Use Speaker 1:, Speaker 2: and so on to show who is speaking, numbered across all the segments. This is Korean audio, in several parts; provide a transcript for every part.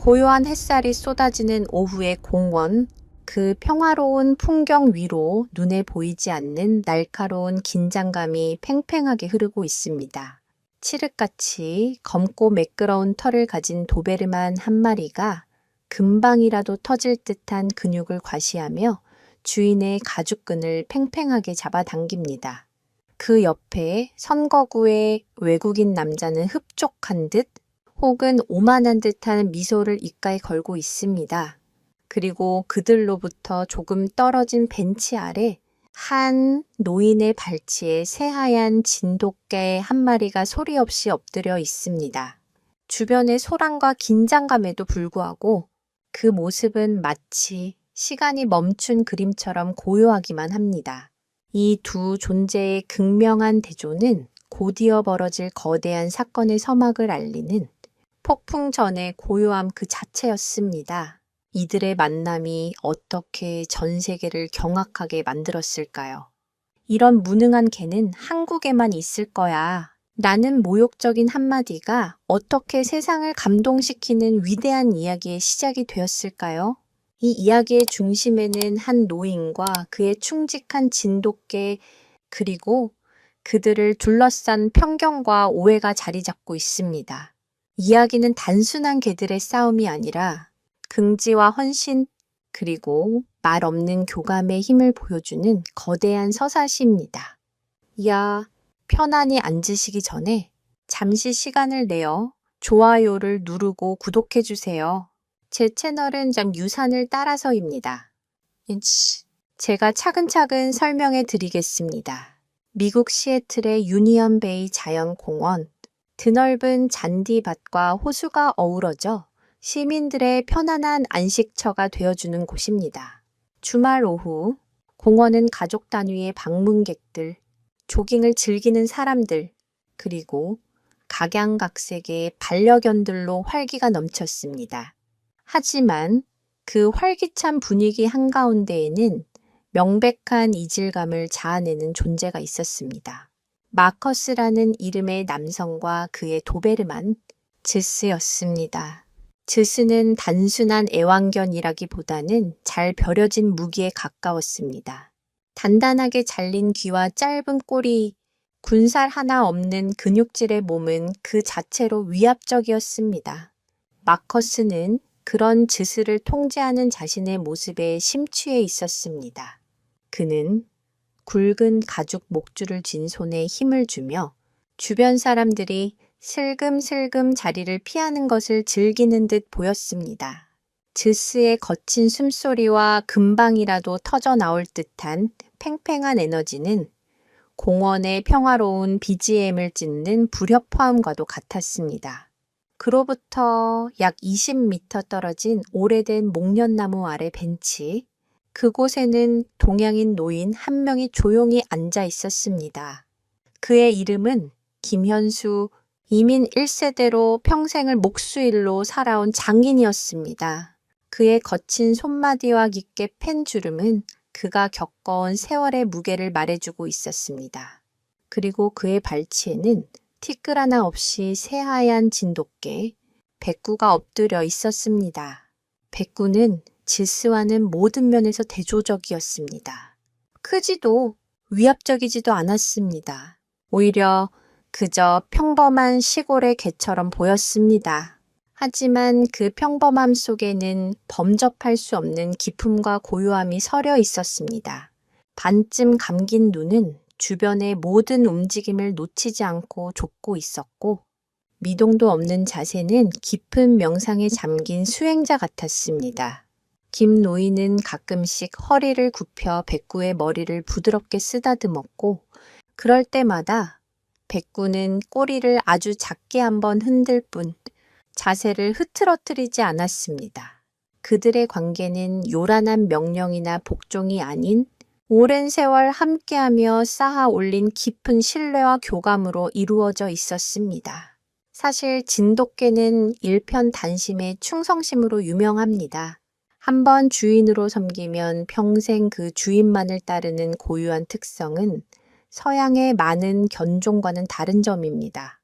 Speaker 1: 고요한 햇살이 쏟아지는 오후의 공원, 그 평화로운 풍경 위로 눈에 보이지 않는 날카로운 긴장감이 팽팽하게 흐르고 있습니다. 칠흑같이 검고 매끄러운 털을 가진 도베르만 한 마리가 금방이라도 터질 듯한 근육을 과시하며 주인의 가죽끈을 팽팽하게 잡아당깁니다. 그 옆에 선거구의 외국인 남자는 흡족한 듯 혹은 오만한 듯한 미소를 입가에 걸고 있습니다. 그리고 그들로부터 조금 떨어진 벤치 아래 한 노인의 발치에 새하얀 진돗개 한 마리가 소리 없이 엎드려 있습니다. 주변의 소란과 긴장감에도 불구하고 그 모습은 마치 시간이 멈춘 그림처럼 고요하기만 합니다. 이 두 존재의 극명한 대조는 곧이어 벌어질 거대한 사건의 서막을 알리는 폭풍 전의 고요함 그 자체였습니다. 이들의 만남이 어떻게 전 세계를 경악하게 만들었을까요? 이런 무능한 개는 한국에만 있을 거야. 라는 모욕적인 한마디가 어떻게 세상을 감동시키는 위대한 이야기의 시작이 되었을까요? 이 이야기의 중심에는 한 노인과 그의 충직한 진돗개 그리고 그들을 둘러싼 편견과 오해가 자리 잡고 있습니다. 이야기는 단순한 개들의 싸움이 아니라 긍지와 헌신 그리고 말 없는 교감의 힘을 보여주는 거대한 서사시입니다. 이야, 편안히 앉으시기 전에 잠시 시간을 내어 좋아요를 누르고 구독해주세요. 제 채널은 좀 유산을 따라서입니다. 제가 차근차근 설명해 드리겠습니다. 미국 시애틀의 유니언 베이 자연공원, 드넓은 잔디밭과 호수가 어우러져 시민들의 편안한 안식처가 되어주는 곳입니다. 주말 오후, 공원은 가족 단위의 방문객들, 조깅을 즐기는 사람들, 그리고 각양각색의 반려견들로 활기가 넘쳤습니다. 하지만 그 활기찬 분위기 한가운데에는 명백한 이질감을 자아내는 존재가 있었습니다. 마커스라는 이름의 남성과 그의 도베르만, 즈스였습니다. 즈스는 단순한 애완견이라기보다는 잘 벼려진 무기에 가까웠습니다. 단단하게 잘린 귀와 짧은 꼬리, 군살 하나 없는 근육질의 몸은 그 자체로 위압적이었습니다. 마커스는 그런 즈스를 통제하는 자신의 모습에 심취해 있었습니다. 그는 굵은 가죽 목줄을 쥔 손에 힘을 주며 주변 사람들이 슬금슬금 자리를 피하는 것을 즐기는 듯 보였습니다. 즈스의 거친 숨소리와 금방이라도 터져 나올 듯한 팽팽한 에너지는 공원의 평화로운 BGM을 찢는 불협화음과도 같았습니다. 그로부터 약 20m 떨어진 오래된 목련나무 아래 벤치, 그곳에는 동양인 노인 한 명이 조용히 앉아 있었습니다. 그의 이름은 김현수, 이민 1세대로 평생을 목수일로 살아온 장인이었습니다. 그의 거친 손마디와 깊게 팬 주름은 그가 겪어온 세월의 무게를 말해주고 있었습니다. 그리고 그의 발치에는 티끌 하나 없이 새하얀 진돗개, 백구가 엎드려 있었습니다. 백구는 지스와는 모든 면에서 대조적이었습니다. 크지도 위압적이지도 않았습니다. 오히려 그저 평범한 시골의 개처럼 보였습니다. 하지만 그 평범함 속에는 범접할 수 없는 기품과 고요함이 서려 있었습니다. 반쯤 감긴 눈은 주변의 모든 움직임을 놓치지 않고 좇고 있었고, 미동도 없는 자세는 깊은 명상에 잠긴 수행자 같았습니다. 김 노인은 가끔씩 허리를 굽혀 백구의 머리를 부드럽게 쓰다듬었고, 그럴 때마다 백구는 꼬리를 아주 작게 한번 흔들 뿐 자세를 흐트러뜨리지 않았습니다. 그들의 관계는 요란한 명령이나 복종이 아닌 오랜 세월 함께하며 쌓아 올린 깊은 신뢰와 교감으로 이루어져 있었습니다. 사실 진돗개는 일편단심의 충성심으로 유명합니다. 한번 주인으로 섬기면 평생 그 주인만을 따르는 고유한 특성은 서양의 많은 견종과는 다른 점입니다.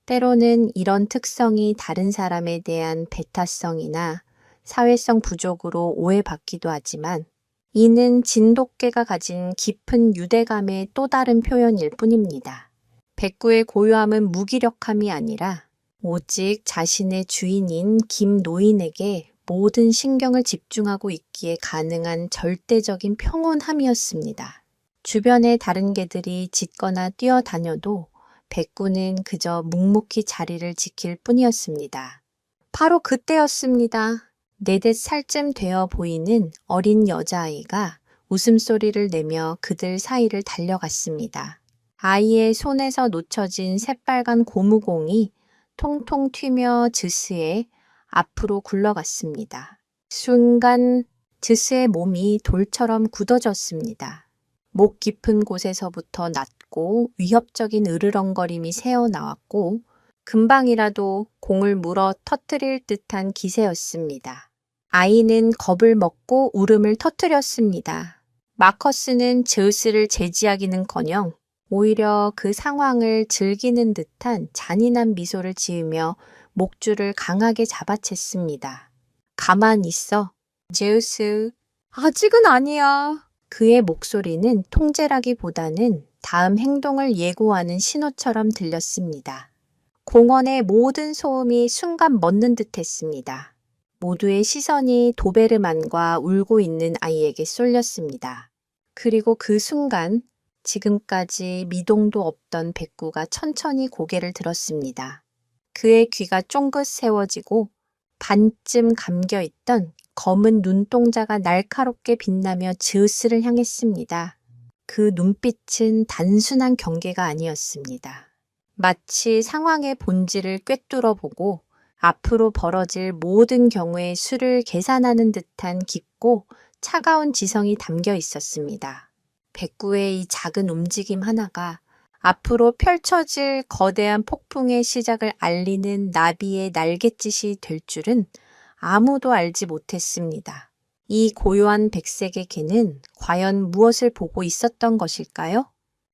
Speaker 1: 때로는 이런 특성이 다른 사람에 대한 배타성이나 사회성 부족으로 오해받기도 하지만 이는 진돗개가 가진 깊은 유대감의 또 다른 표현일 뿐입니다. 백구의 고요함은 무기력함이 아니라 오직 자신의 주인인 김 노인에게 모든 신경을 집중하고 있기에 가능한 절대적인 평온함이었습니다. 주변의 다른 개들이 짖거나 뛰어다녀도 백구는 그저 묵묵히 자리를 지킬 뿐이었습니다. 바로 그때였습니다. 4-5살쯤 되어 보이는 어린 여자아이가 웃음소리를 내며 그들 사이를 달려갔습니다. 아이의 손에서 놓쳐진 새빨간 고무공이 통통 튀며 즈스의 앞으로 굴러갔습니다. 순간 즈스의 몸이 돌처럼 굳어졌습니다. 목 깊은 곳에서부터 낮고 위협적인 으르렁거림이 새어나왔고 금방이라도 공을 물어 터뜨릴 듯한 기세였습니다. 아이는 겁을 먹고 울음을 터뜨렸습니다. 마커스는 제우스를 제지하기는커녕 오히려 그 상황을 즐기는 듯한 잔인한 미소를 지으며 목줄을 강하게 잡아챘습니다. 가만히 있어, 제우스. 아직은 아니야. 그의 목소리는 통제라기보다는 다음 행동을 예고하는 신호처럼 들렸습니다. 공원의 모든 소음이 순간 멎는 듯 했습니다. 모두의 시선이 도베르만과 울고 있는 아이에게 쏠렸습니다. 그리고 그 순간 지금까지 미동도 없던 백구가 천천히 고개를 들었습니다. 그의 귀가 쫑긋 세워지고 반쯤 감겨있던 검은 눈동자가 날카롭게 빛나며 즈우스를 향했습니다. 그 눈빛은 단순한 경계가 아니었습니다. 마치 상황의 본질을 꿰뚫어보고 앞으로 벌어질 모든 경우의 수를 계산하는 듯한 깊고 차가운 지성이 담겨 있었습니다. 백구의 이 작은 움직임 하나가 앞으로 펼쳐질 거대한 폭풍의 시작을 알리는 나비의 날갯짓이 될 줄은 아무도 알지 못했습니다. 이 고요한 백색의 개는 과연 무엇을 보고 있었던 것일까요?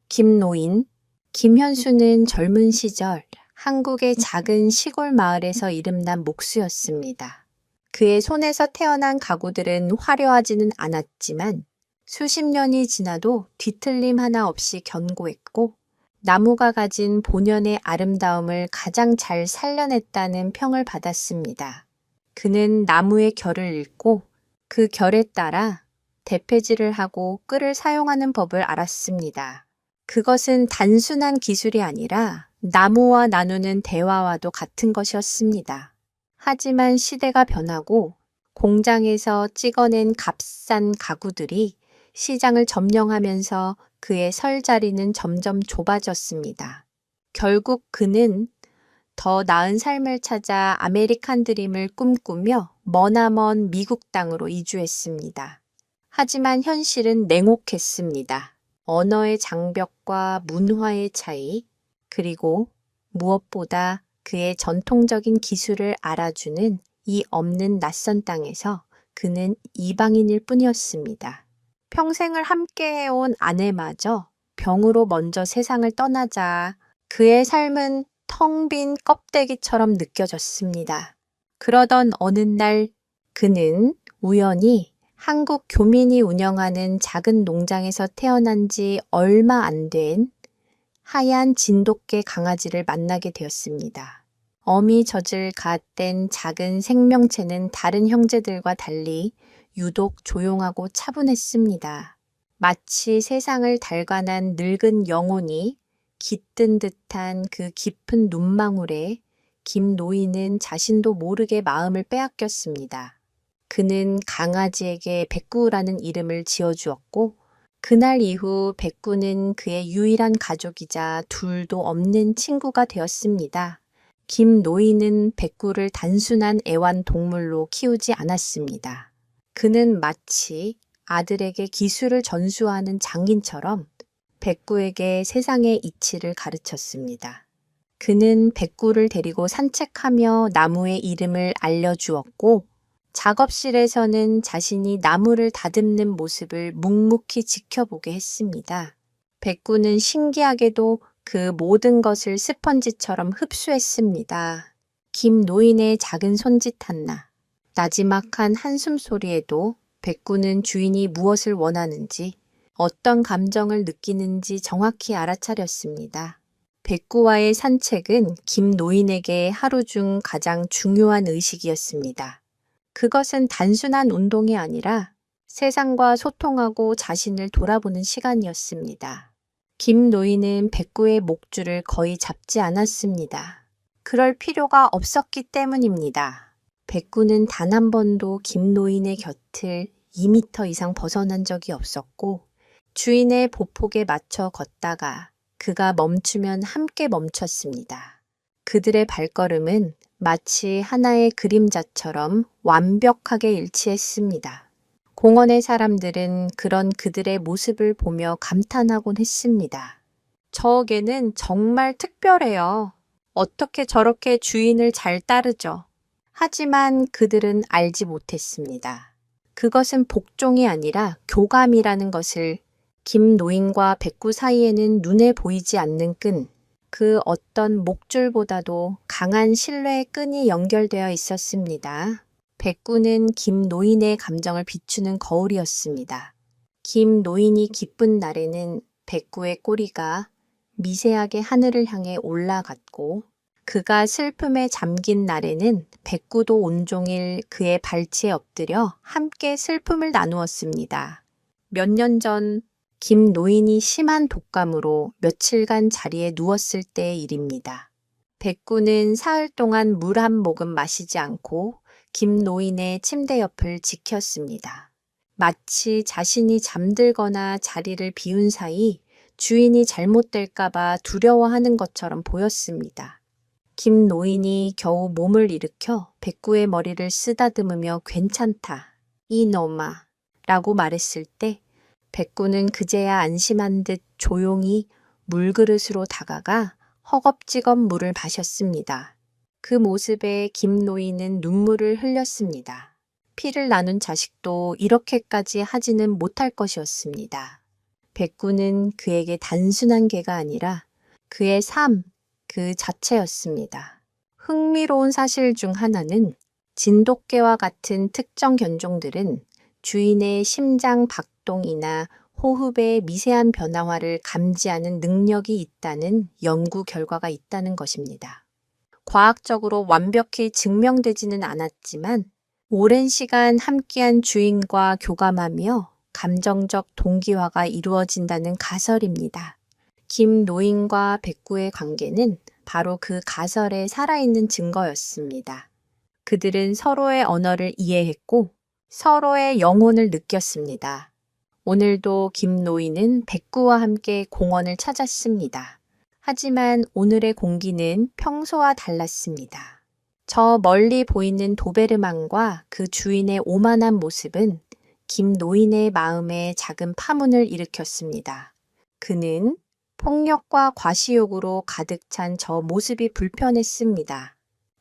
Speaker 1: 김노인, 김현수는 젊은 시절 한국의 작은 시골 마을에서 이름난 목수였습니다. 그의 손에서 태어난 가구들은 화려하지는 않았지만 수십 년이 지나도 뒤틀림 하나 없이 견고했고 나무가 가진 본연의 아름다움을 가장 잘 살려냈다는 평을 받았습니다. 그는 나무의 결을 읽고 그 결에 따라 대패질을 하고 끌을 사용하는 법을 알았습니다. 그것은 단순한 기술이 아니라 나무와 나누는 대화와도 같은 것이었습니다. 하지만 시대가 변하고 공장에서 찍어낸 값싼 가구들이 시장을 점령하면서 그의 설 자리는 점점 좁아졌습니다. 결국 그는 더 나은 삶을 찾아 아메리칸 드림을 꿈꾸며 머나먼 미국 땅으로 이주했습니다. 하지만 현실은 냉혹했습니다. 언어의 장벽과 문화의 차이, 그리고 무엇보다 그의 전통적인 기술을 알아주는 이 없는 낯선 땅에서 그는 이방인일 뿐이었습니다. 평생을 함께해온 아내마저 병으로 먼저 세상을 떠나자 그의 삶은 텅 빈 껍데기처럼 느껴졌습니다. 그러던 어느 날 그는 우연히 한국 교민이 운영하는 작은 농장에서 태어난 지 얼마 안 된 하얀 진돗개 강아지를 만나게 되었습니다. 어미젖을 갓 뗀 작은 생명체는 다른 형제들과 달리 유독 조용하고 차분했습니다. 마치 세상을 달관한 늙은 영혼이 깃든 듯한 그 깊은 눈망울에 김 노인은 자신도 모르게 마음을 빼앗겼습니다. 그는 강아지에게 백구라는 이름을 지어주었고 그날 이후 백구는 그의 유일한 가족이자 둘도 없는 친구가 되었습니다. 김 노인은 백구를 단순한 애완동물로 키우지 않았습니다. 그는 마치 아들에게 기술을 전수하는 장인처럼 백구에게 세상의 이치를 가르쳤습니다. 그는 백구를 데리고 산책하며 나무의 이름을 알려주었고 작업실에서는 자신이 나무를 다듬는 모습을 묵묵히 지켜보게 했습니다. 백구는 신기하게도 그 모든 것을 스펀지처럼 흡수했습니다. 김 노인의 작은 손짓 하나, 나지막한 한숨 소리에도 백구는 주인이 무엇을 원하는지, 어떤 감정을 느끼는지 정확히 알아차렸습니다. 백구와의 산책은 김 노인에게 하루 중 가장 중요한 의식이었습니다. 그것은 단순한 운동이 아니라 세상과 소통하고 자신을 돌아보는 시간이었습니다. 김 노인은 백구의 목줄을 거의 잡지 않았습니다. 그럴 필요가 없었기 때문입니다. 백구는 단 한 번도 김 노인의 곁을 2미터 이상 벗어난 적이 없었고 주인의 보폭에 맞춰 걷다가 그가 멈추면 함께 멈췄습니다. 그들의 발걸음은 마치 하나의 그림자처럼 완벽하게 일치했습니다. 공원의 사람들은 그런 그들의 모습을 보며 감탄하곤 했습니다. 저 개는 정말 특별해요. 어떻게 저렇게 주인을 잘 따르죠? 하지만 그들은 알지 못했습니다. 그것은 복종이 아니라 교감이라는 것을. 김 노인과 백구 사이에는 눈에 보이지 않는 끈, 그 어떤 목줄보다도 강한 신뢰의 끈이 연결되어 있었습니다. 백구는 김 노인의 감정을 비추는 거울이었습니다. 김 노인이 기쁜 날에는 백구의 꼬리가 미세하게 하늘을 향해 올라갔고, 그가 슬픔에 잠긴 날에는 백구도 온종일 그의 발치에 엎드려 함께 슬픔을 나누었습니다. 몇 년 전 김 노인이 심한 독감으로 며칠간 자리에 누웠을 때의 일입니다. 백구는 사흘 동안 물 한 모금 마시지 않고 김 노인의 침대 옆을 지켰습니다. 마치 자신이 잠들거나 자리를 비운 사이 주인이 잘못될까봐 두려워하는 것처럼 보였습니다. 김 노인이 겨우 몸을 일으켜 백구의 머리를 쓰다듬으며 괜찮다, 이놈아 라고 말했을 때 백구는 그제야 안심한 듯 조용히 물그릇으로 다가가 허겁지겁 물을 마셨습니다. 그 모습에 김 노인은 눈물을 흘렸습니다. 피를 나눈 자식도 이렇게까지 하지는 못할 것이었습니다. 백구는 그에게 단순한 개가 아니라 그의 삶, 그 자체였습니다. 흥미로운 사실 중 하나는 진돗개와 같은 특정 견종들은 주인의 심장 박동이나 호흡의 미세한 변화를 감지하는 능력이 있다는 연구 결과가 있다는 것입니다. 과학적으로 완벽히 증명되지는 않았지만 오랜 시간 함께한 주인과 교감하며 감정적 동기화가 이루어진다는 가설입니다. 김 노인과 백구의 관계는 바로 그 가설에 살아있는 증거였습니다. 그들은 서로의 언어를 이해했고 서로의 영혼을 느꼈습니다. 오늘도 김 노인은 백구와 함께 공원을 찾았습니다. 하지만 오늘의 공기는 평소와 달랐습니다. 저 멀리 보이는 도베르만과 그 주인의 오만한 모습은 김 노인의 마음에 작은 파문을 일으켰습니다. 그는 폭력과 과시욕으로 가득 찬 저 모습이 불편했습니다.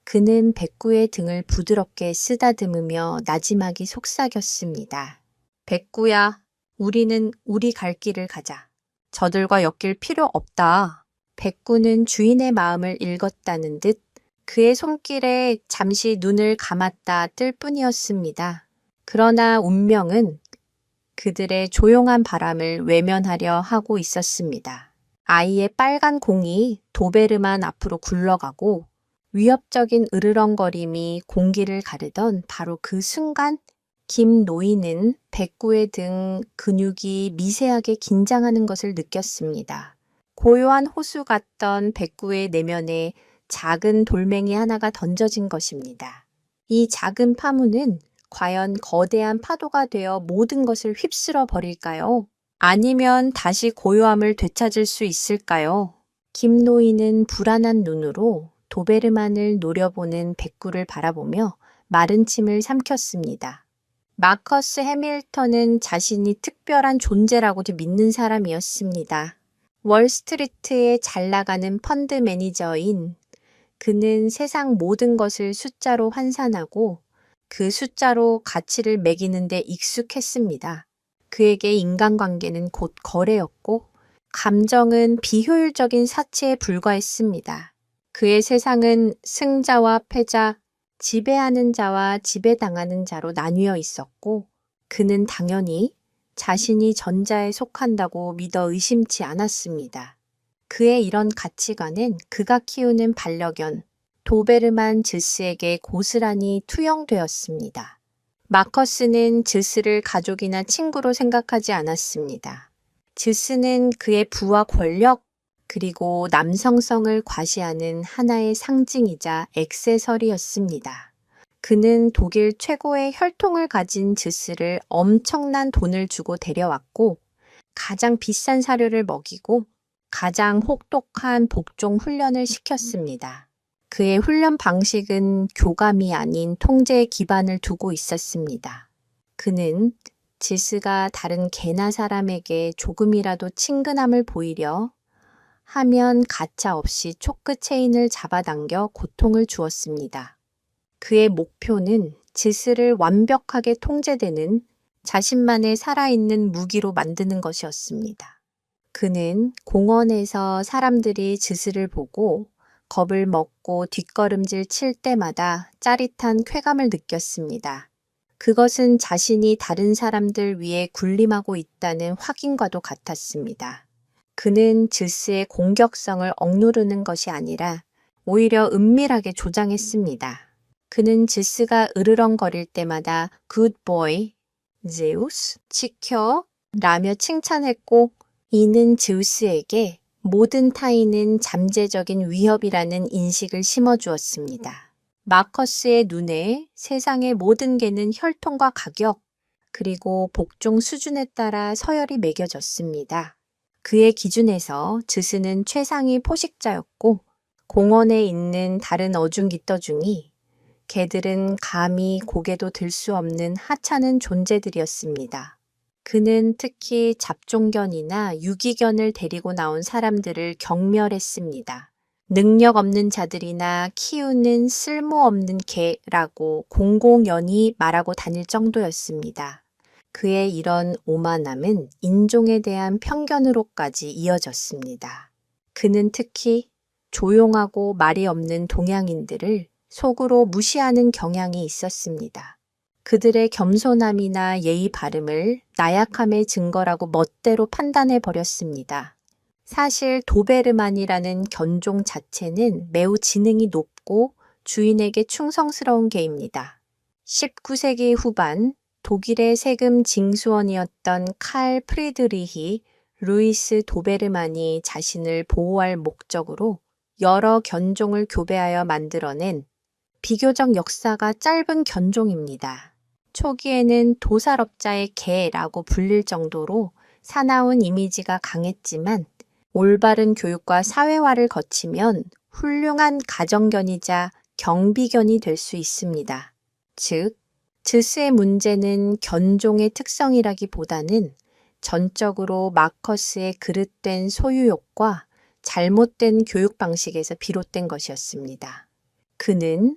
Speaker 1: 그는 백구의 등을 부드럽게 쓰다듬으며 나지막이 속삭였습니다. 백구야, 우리는 우리 갈 길을 가자. 저들과 엮일 필요 없다. 백구는 주인의 마음을 읽었다는 듯 그의 손길에 잠시 눈을 감았다 뜰 뿐이었습니다. 그러나 운명은 그들의 조용한 바람을 외면하려 하고 있었습니다. 아이의 빨간 공이 도베르만 앞으로 굴러가고 위협적인 으르렁거림이 공기를 가르던 바로 그 순간 김 노인은 백구의 등 근육이 미세하게 긴장하는 것을 느꼈습니다. 고요한 호수 같던 백구의 내면에 작은 돌멩이 하나가 던져진 것입니다. 이 작은 파문은 과연 거대한 파도가 되어 모든 것을 휩쓸어 버릴까요? 아니면 다시 고요함을 되찾을 수 있을까요? 김 노인은 불안한 눈으로 도베르만을 노려보는 백구를 바라보며 마른 침을 삼켰습니다. 마커스 해밀턴은 자신이 특별한 존재라고 믿는 사람이었습니다. 월스트리트에 잘 나가는 펀드 매니저인 그는 세상 모든 것을 숫자로 환산하고 그 숫자로 가치를 매기는 데 익숙했습니다. 그에게 인간관계는 곧 거래였고 감정은 비효율적인 사치에 불과했습니다. 그의 세상은 승자와 패자, 지배하는 자와 지배당하는 자로 나뉘어 있었고, 그는 당연히 자신이 전자에 속한다고 믿어 의심치 않았습니다. 그의 이런 가치관은 그가 키우는 반려견 도베르만 즈스에게 고스란히 투영되었습니다. 마커스는 즈스를 가족이나 친구로 생각하지 않았습니다. 즈스는 그의 부와 권력, 그리고 남성성을 과시하는 하나의 상징이자 액세서리였습니다. 그는 독일 최고의 혈통을 가진 즈스를 엄청난 돈을 주고 데려왔고, 가장 비싼 사료를 먹이고 가장 혹독한 복종 훈련을 시켰습니다. 그의 훈련 방식은 교감이 아닌 통제의 기반을 두고 있었습니다. 그는 지스가 다른 개나 사람에게 조금이라도 친근함을 보이려 하면 가차 없이 초크 체인을 잡아당겨 고통을 주었습니다. 그의 목표는 지스를 완벽하게 통제되는 자신만의 살아있는 무기로 만드는 것이었습니다. 그는 공원에서 사람들이 지스를 보고 겁을 먹고 뒷걸음질 칠 때마다 짜릿한 쾌감을 느꼈습니다. 그것은 자신이 다른 사람들 위에 군림하고 있다는 확인과도 같았습니다. 그는 지스의 공격성을 억누르는 것이 아니라 오히려 은밀하게 조장했습니다. 그는 지스가 으르렁거릴 때마다 Good boy, 제우스, 지켜 라며 칭찬했고, 이는 제우스에게 모든 타인은 잠재적인 위협이라는 인식을 심어주었습니다. 마커스의 눈에 세상의 모든 개는 혈통과 가격, 그리고 복종 수준에 따라 서열이 매겨졌습니다. 그의 기준에서 즈스는 최상위 포식자였고, 공원에 있는 다른 어중기떠중이 개들은 감히 고개도 들 수 없는 하찮은 존재들이었습니다. 그는 특히 잡종견이나 유기견을 데리고 나온 사람들을 경멸했습니다. 능력 없는 자들이나 키우는 쓸모없는 개라고 공공연히 말하고 다닐 정도였습니다. 그의 이런 오만함은 인종에 대한 편견으로까지 이어졌습니다. 그는 특히 조용하고 말이 없는 동양인들을 속으로 무시하는 경향이 있었습니다. 그들의 겸손함이나 예의 바름을 나약함의 증거라고 멋대로 판단해 버렸습니다. 사실 도베르만이라는 견종 자체는 매우 지능이 높고 주인에게 충성스러운 개입니다. 19세기 후반 독일의 세금 징수원이었던 칼 프리드리히 루이스 도베르만이 자신을 보호할 목적으로 여러 견종을 교배하여 만들어낸 비교적 역사가 짧은 견종입니다. 초기에는 도살업자의 개라고 불릴 정도로 사나운 이미지가 강했지만 올바른 교육과 사회화를 거치면 훌륭한 가정견이자 경비견이 될 수 있습니다. 즉, 즈스의 문제는 견종의 특성이라기보다는 전적으로 마커스의 그릇된 소유욕과 잘못된 교육 방식에서 비롯된 것이었습니다. 그는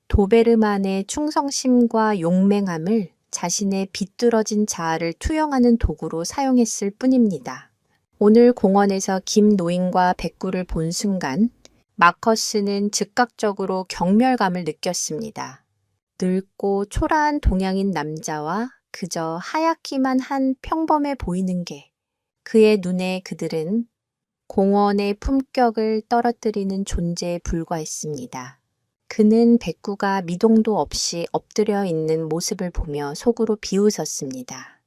Speaker 1: 도베르만의 충성심과 용맹함을 자신의 비뚤어진 자아를 투영하는 도구로 사용했을 뿐입니다. 오늘 공원에서 김 노인과 백구를 본 순간 마커스는 즉각적으로 경멸감을 느꼈습니다. 늙고 초라한 동양인 남자와 그저 하얗기만 한 평범해 보이는 게, 그의 눈에 그들은 공원의 품격을 떨어뜨리는 존재에 불과했습니다. 그는 백구가 미동도 없이 엎드려 있는 모습을 보며 속으로 비웃었습니다.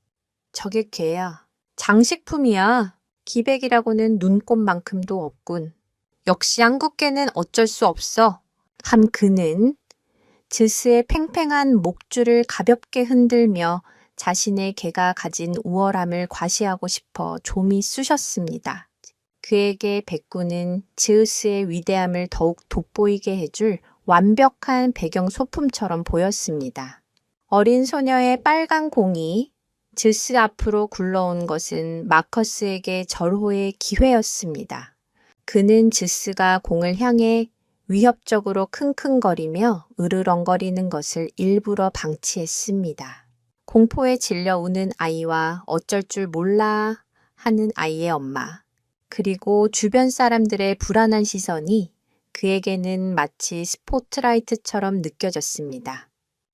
Speaker 1: 저게 개야. 장식품이야. 기백이라고는 눈꼽만큼도 없군. 역시 한국개는 어쩔 수 없어. 함 그는 즈스의 팽팽한 목줄을 가볍게 흔들며 자신의 개가 가진 우월함을 과시하고 싶어 좀이 쑤셨습니다. 그에게 백구는 즈우스의 위대함을 더욱 돋보이게 해줄 완벽한 배경 소품처럼 보였습니다. 어린 소녀의 빨간 공이 즈스 앞으로 굴러온 것은 마커스에게 절호의 기회였습니다. 그는 즈스가 공을 향해 위협적으로 킁킁거리며 으르렁거리는 것을 일부러 방치했습니다. 공포에 질려 우는 아이와 어쩔 줄 몰라 하는 아이의 엄마, 그리고 주변 사람들의 불안한 시선이 그에게는 마치 스포트라이트처럼 느껴졌습니다.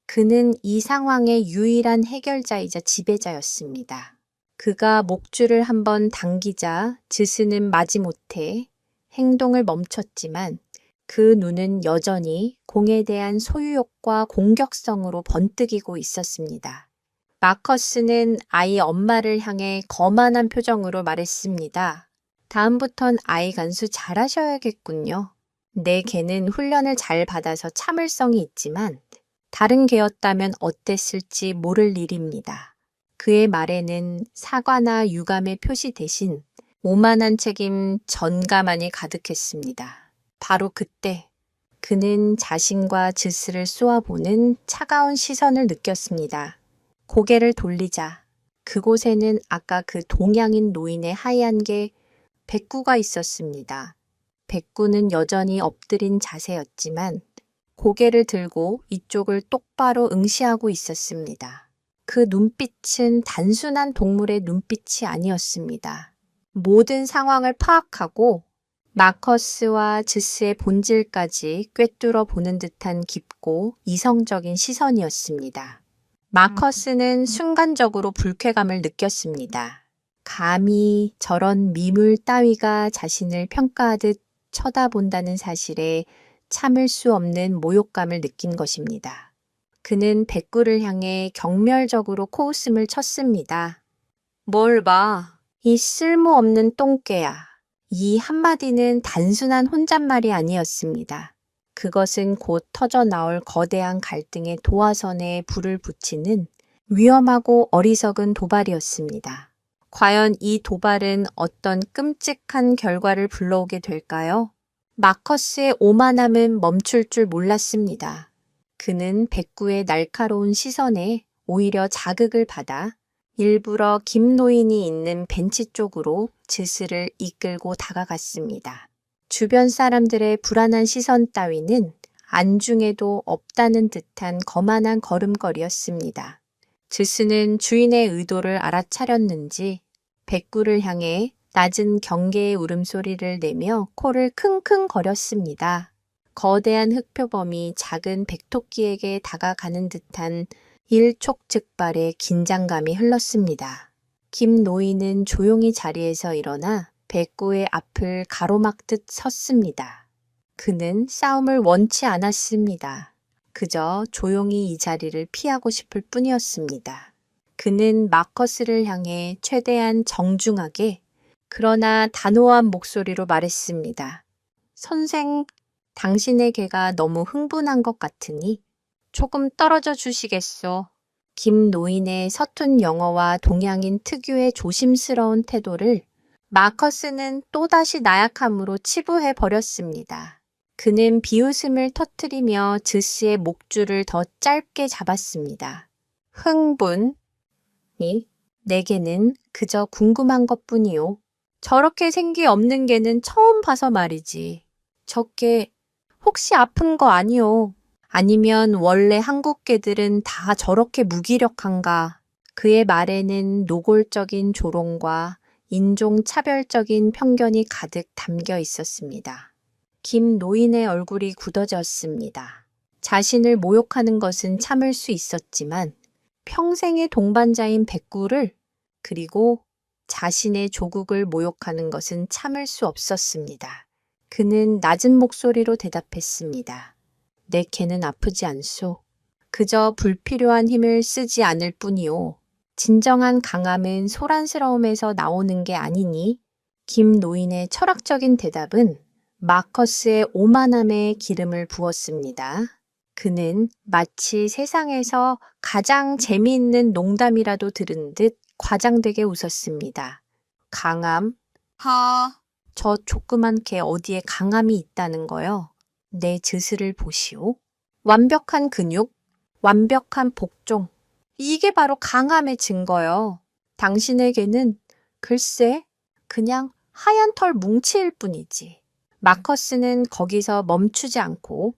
Speaker 1: 그는 이 상황의 유일한 해결자이자 지배자였습니다. 그가 목줄을 한번 당기자 즈스는 마지못해 행동을 멈췄지만 그 눈은 여전히 공에 대한 소유욕과 공격성으로 번뜩이고 있었습니다. 마커스는 아이 엄마를 향해 거만한 표정으로 말했습니다. 다음부턴 아이 간수 잘하셔야겠군요. 내 개는 훈련을 잘 받아서 참을성이 있지만 다른 개였다면 어땠을지 모를 일입니다. 그의 말에는 사과나 유감의 표시 대신 오만한 책임 전가만이 가득했습니다. 바로 그때 그는 자신과 즈스를 쏘아보는 차가운 시선을 느꼈습니다. 고개를 돌리자 그곳에는 아까 그 동양인 노인의 하얀 개 백구가 있었습니다. 백구는 여전히 엎드린 자세였지만 고개를 들고 이쪽을 똑바로 응시하고 있었습니다. 그 눈빛은 단순한 동물의 눈빛이 아니었습니다. 모든 상황을 파악하고 마커스와 즈스의 본질까지 꿰뚫어 보는 듯한 깊고 이성적인 시선이었습니다. 마커스는 순간적으로 불쾌감을 느꼈습니다. 감히 저런 미물 따위가 자신을 평가하듯 쳐다본다는 사실에 참을 수 없는 모욕감을 느낀 것입니다. 그는 백구를 향해 경멸적으로 코웃음을 쳤습니다. 뭘 봐. 이 쓸모없는 똥개야. 이 한마디는 단순한 혼잣말이 아니었습니다. 그것은 곧 터져 나올 거대한 갈등의 도화선에 불을 붙이는 위험하고 어리석은 도발이었습니다. 과연 이 도발은 어떤 끔찍한 결과를 불러오게 될까요? 마커스의 오만함은 멈출 줄 몰랐습니다. 그는 백구의 날카로운 시선에 오히려 자극을 받아 일부러 김 노인이 있는 벤치 쪽으로 즈스를 이끌고 다가갔습니다. 주변 사람들의 불안한 시선 따위는 안중에도 없다는 듯한 거만한 걸음걸이였습니다. 즈스는 주인의 의도를 알아차렸는지 백구를 향해 낮은 경계의 울음소리를 내며 코를 킁킁거렸습니다. 거대한 흑표범이 작은 백토끼에게 다가가는 듯한 일촉즉발의 긴장감이 흘렀습니다. 김 노인은 조용히 자리에서 일어나 백구의 앞을 가로막듯 섰습니다. 그는 싸움을 원치 않았습니다. 그저 조용히 이 자리를 피하고 싶을 뿐이었습니다. 그는 마커스를 향해 최대한 정중하게 그러나 단호한 목소리로 말했습니다. 선생, 당신의 개가 너무 흥분한 것 같으니 조금 떨어져 주시겠소. 김 노인의 서툰 영어와 동양인 특유의 조심스러운 태도를 마커스는 또다시 나약함으로 치부해 버렸습니다. 그는 비웃음을 터뜨리며 즈스의 목줄을 더 짧게 잡았습니다. 흥분이 내게는 그저 궁금한 것뿐이요. 저렇게 생기 없는 개는 처음 봐서 말이지. 저 개 혹시 아픈 거 아니오? 아니면 원래 한국 개들은 다 저렇게 무기력한가? 그의 말에는 노골적인 조롱과 인종차별적인 편견이 가득 담겨 있었습니다. 김 노인의 얼굴이 굳어졌습니다. 자신을 모욕하는 것은 참을 수 있었지만 평생의 동반자인 백구를 그리고 자신의 조국을 모욕하는 것은 참을 수 없었습니다. 그는 낮은 목소리로 대답했습니다. 내 개는 아프지 않소. 그저 불필요한 힘을 쓰지 않을 뿐이오. 진정한 강함은 소란스러움에서 나오는 게 아니니 김 노인의 철학적인 대답은 마커스의 오만함에 기름을 부었습니다. 그는 마치 세상에서 가장 재미있는 농담이라도 들은 듯 과장되게 웃었습니다. 강함? 저 조그만 개 어디에 강함이 있다는 거요? 내 즈스를 보시오. 완벽한 근육, 완벽한 복종. 이게 바로 강함의 증거요. 당신에게는 글쎄 그냥 하얀 털 뭉치일 뿐이지. 마커스는 거기서 멈추지 않고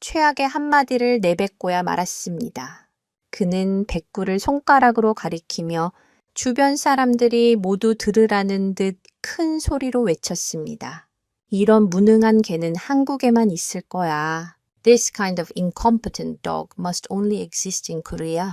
Speaker 1: 최악의 한마디를 내뱉고야 말았습니다. 그는 백구를 손가락으로 가리키며 주변 사람들이 모두 들으라는 듯 큰 소리로 외쳤습니다. 이런 무능한 개는 한국에만 있을 거야. This kind of incompetent dog must only exist in Korea.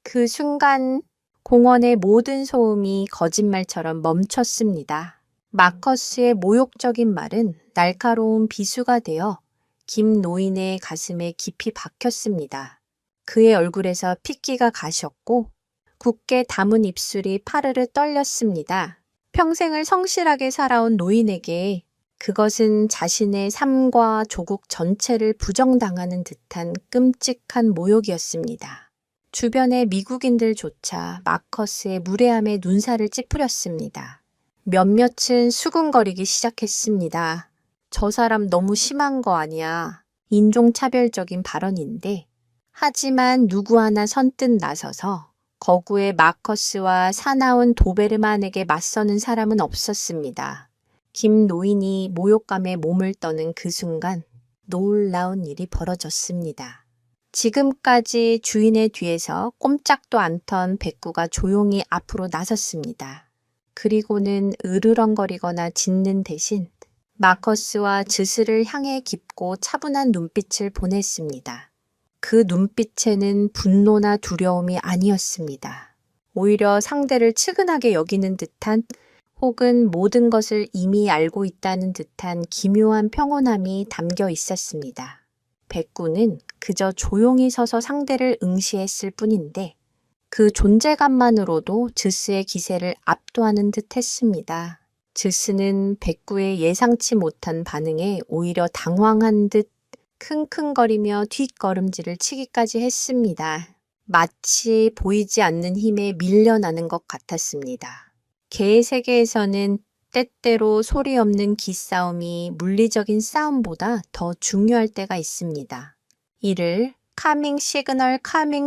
Speaker 1: 그 순간 공원의 모든 소음이 거짓말처럼 멈췄습니다. 마커스의 모욕적인 말은 날카로운 비수가 되어 김 노인의 가슴에 깊이 박혔습니다. 그의 얼굴에서 핏기가 가셨고 굳게 담은 입술이 파르르 떨렸습니다. 평생을 성실하게 살아온 노인에게 그것은 자신의 삶과 조국 전체를 부정당하는 듯한 끔찍한 모욕이었습니다. 주변의 미국인들조차 마커스의 무례함에 눈살을 찌푸렸습니다. 몇몇은 수군거리기 시작했습니다. 저 사람 너무 심한 거 아니야. 인종차별적인 발언인데 하지만 누구 하나 선뜻 나서서 거구의 마커스와 사나운 도베르만에게 맞서는 사람은 없었습니다. 김 노인이 모욕감에 몸을 떠는 그 순간 놀라운 일이 벌어졌습니다. 지금까지 주인의 뒤에서 꼼짝도 않던 백구가 조용히 앞으로 나섰습니다. 그리고는 으르렁거리거나 짖는 대신 마커스와 즈스를 향해 깊고 차분한 눈빛을 보냈습니다. 그 눈빛에는 분노나 두려움이 아니었습니다. 오히려 상대를 측은하게 여기는 듯한 혹은 모든 것을 이미 알고 있다는 듯한 기묘한 평온함이 담겨 있었습니다. 백구는 그저 조용히 서서 상대를 응시했을 뿐인데 그 존재감만으로도 즈스의 기세를 압도하는 듯 했습니다. 즈스는 백구의 예상치 못한 반응에 오히려 당황한 듯 킁킁거리며 뒷걸음질을 치기까지 했습니다. 마치 보이지 않는 힘에 밀려나는 것 같았습니다. 개의 세계에서는 때때로 소리 없는 기싸움이 물리적인 싸움보다 더 중요할 때가 있습니다. 이를 카밍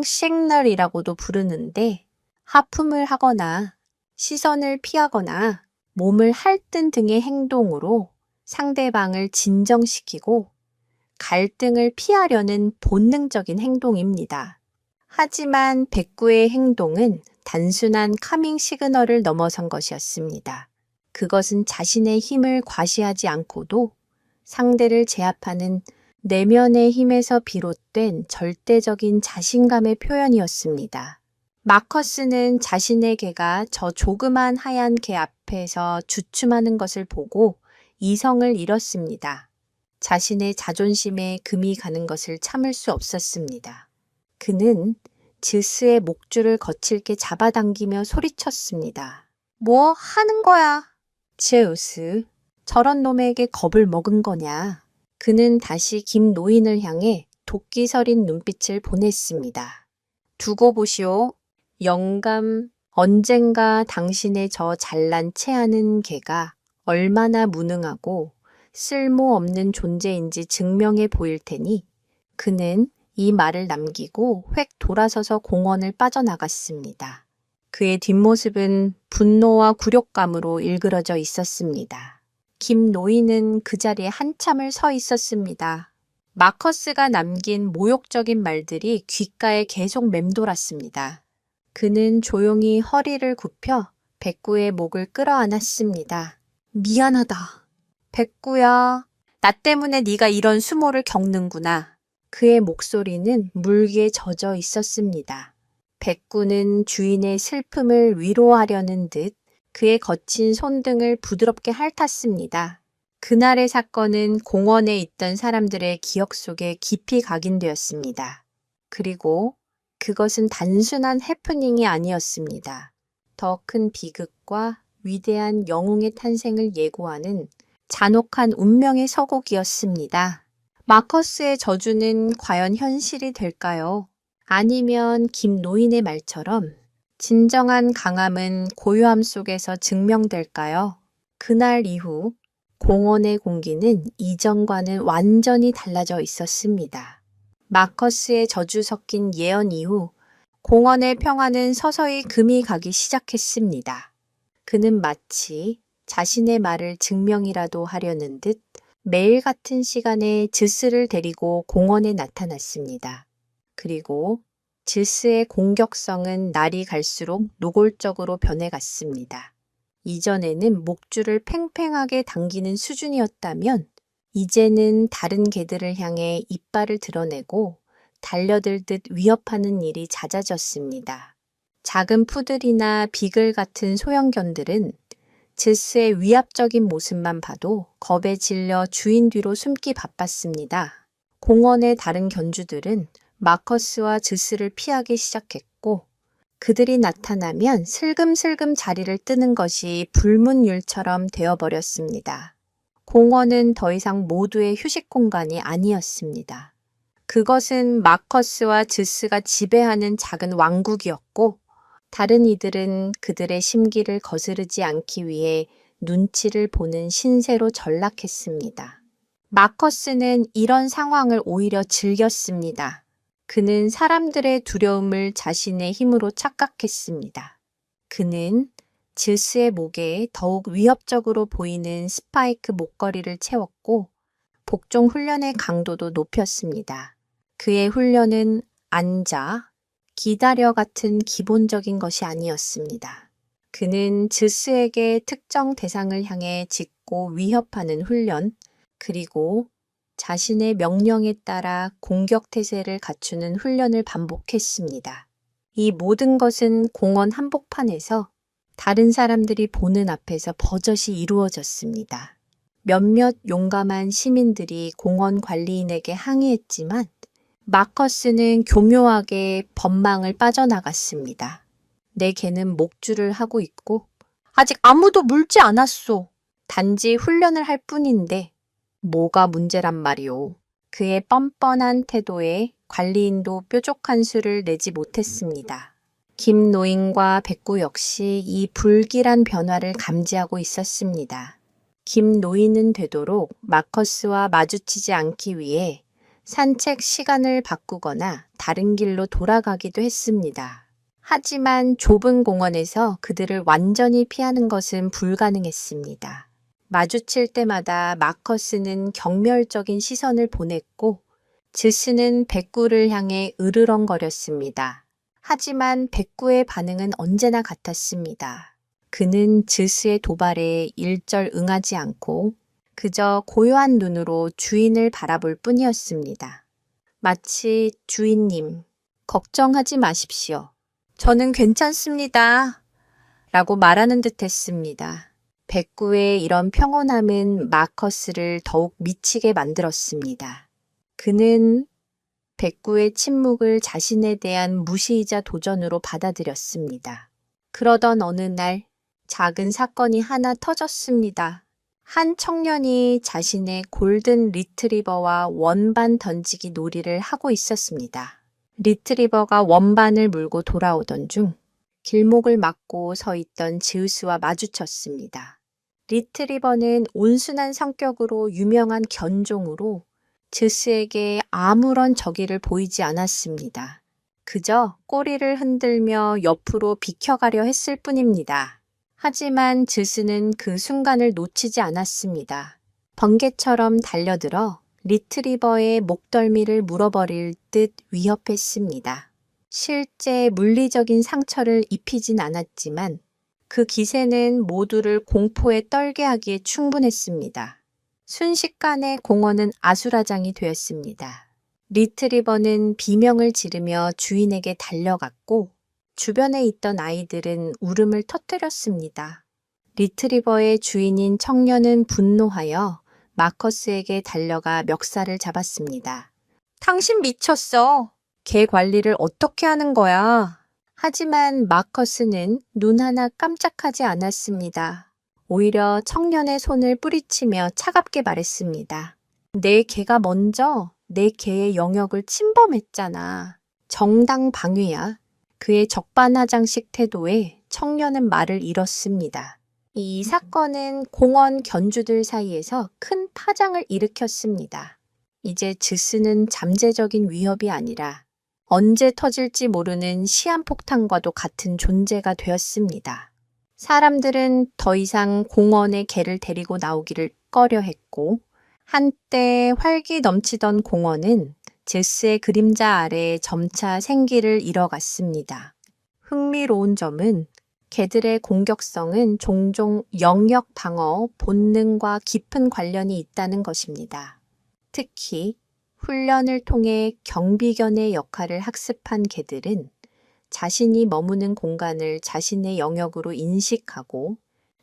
Speaker 1: 시그널이라고도 부르는데 하품을 하거나 시선을 피하거나 몸을 할든 등의 행동으로 상대방을 진정시키고 갈등을 피하려는 본능적인 행동입니다. 하지만 백구의 행동은 단순한 카밍 시그널을 넘어선 것이었습니다. 그것은 자신의 힘을 과시하지 않고도 상대를 제압하는 내면의 힘에서 비롯된 절대적인 자신감의 표현이었습니다. 마커스는 자신의 개가 저 조그만 하얀 개 앞에서 주춤하는 것을 보고 이성을 잃었습니다. 자신의 자존심에 금이 가는 것을 참을 수 없었습니다. 그는 즈스의 목줄을 거칠게 잡아당기며 소리쳤습니다. 뭐 하는 거야? 제우스, 저런 놈에게 겁을 먹은 거냐? 그는 다시 김 노인을 향해 도끼 서린 눈빛을 보냈습니다. 두고 보시오. 영감, 언젠가 당신의 저 잘난 체하는 개가 얼마나 무능하고 쓸모없는 존재인지 증명해 보일 테니 그는 이 말을 남기고 획 돌아서서 공원을 빠져나갔습니다. 그의 뒷모습은 분노와 굴욕감으로 일그러져 있었습니다. 김 노인은 그 자리에 한참을 서 있었습니다. 마커스가 남긴 모욕적인 말들이 귓가에 계속 맴돌았습니다. 그는 조용히 허리를 굽혀 백구의 목을 끌어안았습니다. 미안하다. 백구야, 나 때문에 네가 이런 수모를 겪는구나. 그의 목소리는 물기에 젖어 있었습니다. 백구는 주인의 슬픔을 위로하려는 듯 그의 거친 손등을 부드럽게 핥았습니다. 그날의 사건은 공원에 있던 사람들의 기억 속에 깊이 각인되었습니다. 그리고 그것은 단순한 해프닝이 아니었습니다. 더 큰 비극과 위대한 영웅의 탄생을 예고하는 잔혹한 운명의 서곡이었습니다. 마커스의 저주는 과연 현실이 될까요? 아니면 김 노인의 말처럼 진정한 강함은 고요함 속에서 증명될까요? 그날 이후 공원의 공기는 이전과는 완전히 달라져 있었습니다. 마커스의 저주 섞인 예언 이후 공원의 평화는 서서히 금이 가기 시작했습니다. 그는 마치 자신의 말을 증명이라도 하려는 듯 매일 같은 시간에 즈스를 데리고 공원에 나타났습니다. 그리고 즈스의 공격성은 날이 갈수록 노골적으로 변해갔습니다. 이전에는 목줄을 팽팽하게 당기는 수준이었다면 이제는 다른 개들을 향해 이빨을 드러내고 달려들듯 위협하는 일이 잦아졌습니다. 작은 푸들이나 비글 같은 소형견들은 제스의 위압적인 모습만 봐도 겁에 질려 주인 뒤로 숨기 바빴습니다. 공원의 다른 견주들은 마커스와 제스를 피하기 시작했고 그들이 나타나면 슬금슬금 자리를 뜨는 것이 불문율처럼 되어버렸습니다. 공원은 더 이상 모두의 휴식 공간이 아니었습니다. 그것은 마커스와 제스가 지배하는 작은 왕국이었고 다른 이들은 그들의 심기를 거스르지 않기 위해 눈치를 보는 신세로 전락했습니다. 마커스는 이런 상황을 오히려 즐겼습니다. 그는 사람들의 두려움을 자신의 힘으로 착각했습니다. 그는 제스의 목에 더욱 위협적으로 보이는 스파이크 목걸이를 채웠고 복종 훈련의 강도도 높였습니다. 그의 훈련은 앉아, 기다려 같은 기본적인 것이 아니었습니다. 그는 제스에게 특정 대상을 향해 짖고 위협하는 훈련, 그리고 자신의 명령에 따라 공격 태세를 갖추는 훈련을 반복했습니다. 이 모든 것은 공원 한복판에서 다른 사람들이 보는 앞에서 버젓이 이루어졌습니다. 몇몇 용감한 시민들이 공원 관리인에게 항의했지만 마커스는 교묘하게 법망을 빠져나갔습니다. 내 개는 목줄을 하고 있고 아직 아무도 물지 않았소. 단지 훈련을 할 뿐인데 뭐가 문제란 말이오. 그의 뻔뻔한 태도에 관리인도 뾰족한 수를 내지 못했습니다. 김 노인과 백구 역시 이 불길한 변화를 감지하고 있었습니다. 김 노인은 되도록 마커스와 마주치지 않기 위해 산책 시간을 바꾸거나 다른 길로 돌아가기도 했습니다. 하지만 좁은 공원에서 그들을 완전히 피하는 것은 불가능했습니다. 마주칠 때마다 마커스는 경멸적인 시선을 보냈고 제스는 백구를 향해 으르렁거렸습니다. 하지만 백구의 반응은 언제나 같았습니다. 그는 제스의 도발에 일절 응하지 않고 그저 고요한 눈으로 주인을 바라볼 뿐이었습니다. 마치 주인님, 걱정하지 마십시오. 저는 괜찮습니다. 라고 말하는 듯 했습니다. 백구의 이런 평온함은 마커스를 더욱 미치게 만들었습니다. 그는 백구의 침묵을 자신에 대한 무시이자 도전으로 받아들였습니다. 그러던 어느 날 작은 사건이 하나 터졌습니다. 한 청년이 자신의 골든 리트리버와 원반 던지기 놀이를 하고 있었습니다. 리트리버가 원반을 물고 돌아오던 중 길목을 막고 서 있던 제우스와 마주쳤습니다. 리트리버는 온순한 성격으로 유명한 견종으로 제우스에게 아무런 적의를 보이지 않았습니다. 그저 꼬리를 흔들며 옆으로 비켜가려 했을 뿐입니다. 하지만 제우스는 그 순간을 놓치지 않았습니다. 번개처럼 달려들어 리트리버의 목덜미를 물어버릴 듯 위협했습니다. 실제 물리적인 상처를 입히진 않았지만 그 기세는 모두를 공포에 떨게 하기에 충분했습니다. 순식간에 공원은 아수라장이 되었습니다. 리트리버는 비명을 지르며 주인에게 달려갔고 주변에 있던 아이들은 울음을 터뜨렸습니다. 리트리버의 주인인 청년은 분노하여 마커스에게 달려가 멱살을 잡았습니다. 당신 미쳤어. 개 관리를 어떻게 하는 거야? 하지만 마커스는 눈 하나 깜짝하지 않았습니다. 오히려 청년의 손을 뿌리치며 차갑게 말했습니다. 내 개가 먼저 내 개의 영역을 침범했잖아. 정당방위야. 그의 적반하장식 태도에 청년은 말을 잃었습니다. 이 사건은 공원 견주들 사이에서 큰 파장을 일으켰습니다. 이제 제스는 잠재적인 위협이 아니라 언제 터질지 모르는 시한폭탄과도 같은 존재가 되었습니다. 사람들은 더 이상 공원에 개를 데리고 나오기를 꺼려했고 한때 활기 넘치던 공원은 제스의 그림자 아래 점차 생기를 잃어갔습니다. 흥미로운 점은 개들의 공격성은 종종 영역 방어, 본능과 깊은 관련이 있다는 것입니다. 특히 훈련을 통해 경비견의 역할을 학습한 개들은 자신이 머무는 공간을 자신의 영역으로 인식하고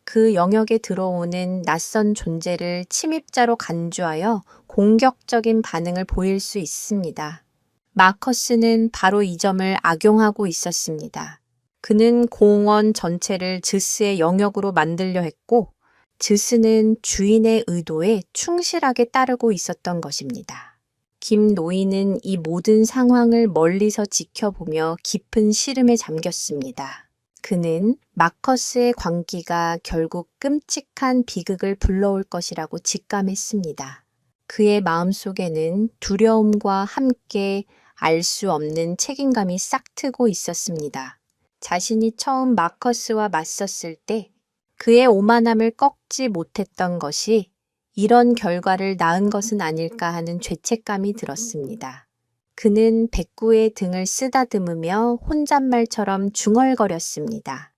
Speaker 1: 그 영역에 들어오는 낯선 존재를 침입자로 간주하여 공격적인 반응을 보일 수 있습니다. 마커스는 바로 이 점을 악용하고 있었습니다. 그는 공원 전체를 즈스의 영역으로 만들려 했고, 즈스는 주인의 의도에 충실하게 따르고 있었던 것입니다. 김 노인은 이 모든 상황을 멀리서 지켜보며 깊은 시름에 잠겼습니다. 그는 마커스의 광기가 결국 끔찍한 비극을 불러올 것이라고 직감했습니다. 그의 마음속에는 두려움과 함께 알 수 없는 책임감이 싹트고 있었습니다. 자신이 처음 마커스와 맞섰을 때 그의 오만함을 꺾지 못했던 것이 이런 결과를 낳은 것은 아닐까 하는 죄책감이 들었습니다. 그는 백구의 등을 쓰다듬으며 혼잣말처럼 중얼거렸습니다.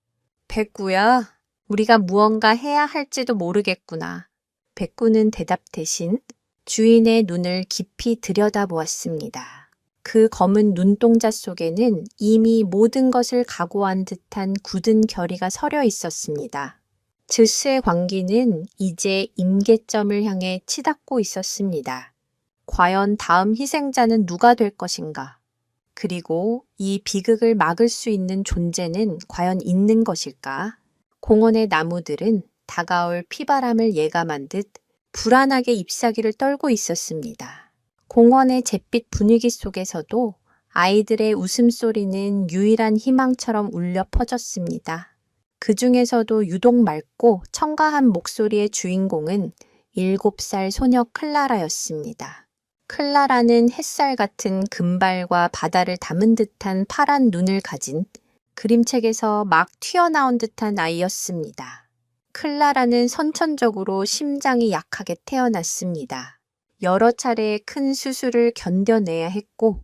Speaker 1: 백구야, 우리가 무언가 해야 할지도 모르겠구나. 백구는 대답 대신 주인의 눈을 깊이 들여다보았습니다. 그 검은 눈동자 속에는 이미 모든 것을 각오한 듯한 굳은 결의가 서려 있었습니다. 즈스의 광기는 이제 임계점을 향해 치닫고 있었습니다. 과연 다음 희생자는 누가 될 것인가? 그리고 이 비극을 막을 수 있는 존재는 과연 있는 것일까? 공원의 나무들은 다가올 피바람을 예감한 듯 불안하게 잎사귀를 떨고 있었습니다. 공원의 잿빛 분위기 속에서도 아이들의 웃음소리는 유일한 희망처럼 울려 퍼졌습니다. 그 중에서도 유독 맑고 청가한 목소리의 주인공은 7살 소녀 클라라였습니다. 클라라는 햇살 같은 금발과 바다를 담은 듯한 파란 눈을 가진 그림책에서 막 튀어나온 듯한 아이였습니다. 클라라는 선천적으로 심장이 약하게 태어났습니다. 여러 차례의 큰 수술을 견뎌내야 했고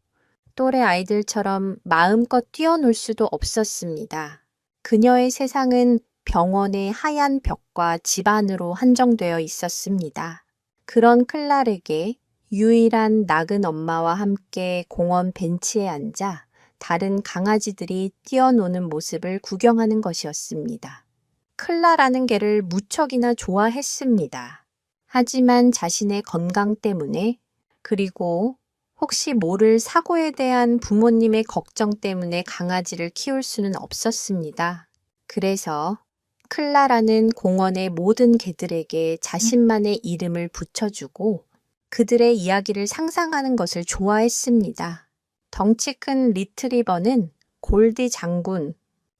Speaker 1: 또래 아이들처럼 마음껏 뛰어놀 수도 없었습니다. 그녀의 세상은 병원의 하얀 벽과 집 안으로 한정되어 있었습니다. 그런 클랄에게 유일한 낙은 엄마와 함께 공원 벤치에 앉아 다른 강아지들이 뛰어노는 모습을 구경하는 것이었습니다. 클라라는 개를 무척이나 좋아했습니다. 하지만 자신의 건강 때문에 그리고 혹시 모를 사고에 대한 부모님의 걱정 때문에 강아지를 키울 수는 없었습니다. 그래서 클라라는 공원의 모든 개들에게 자신만의 이름을 붙여주고 그들의 이야기를 상상하는 것을 좋아했습니다. 덩치 큰 리트리버는 골디 장군,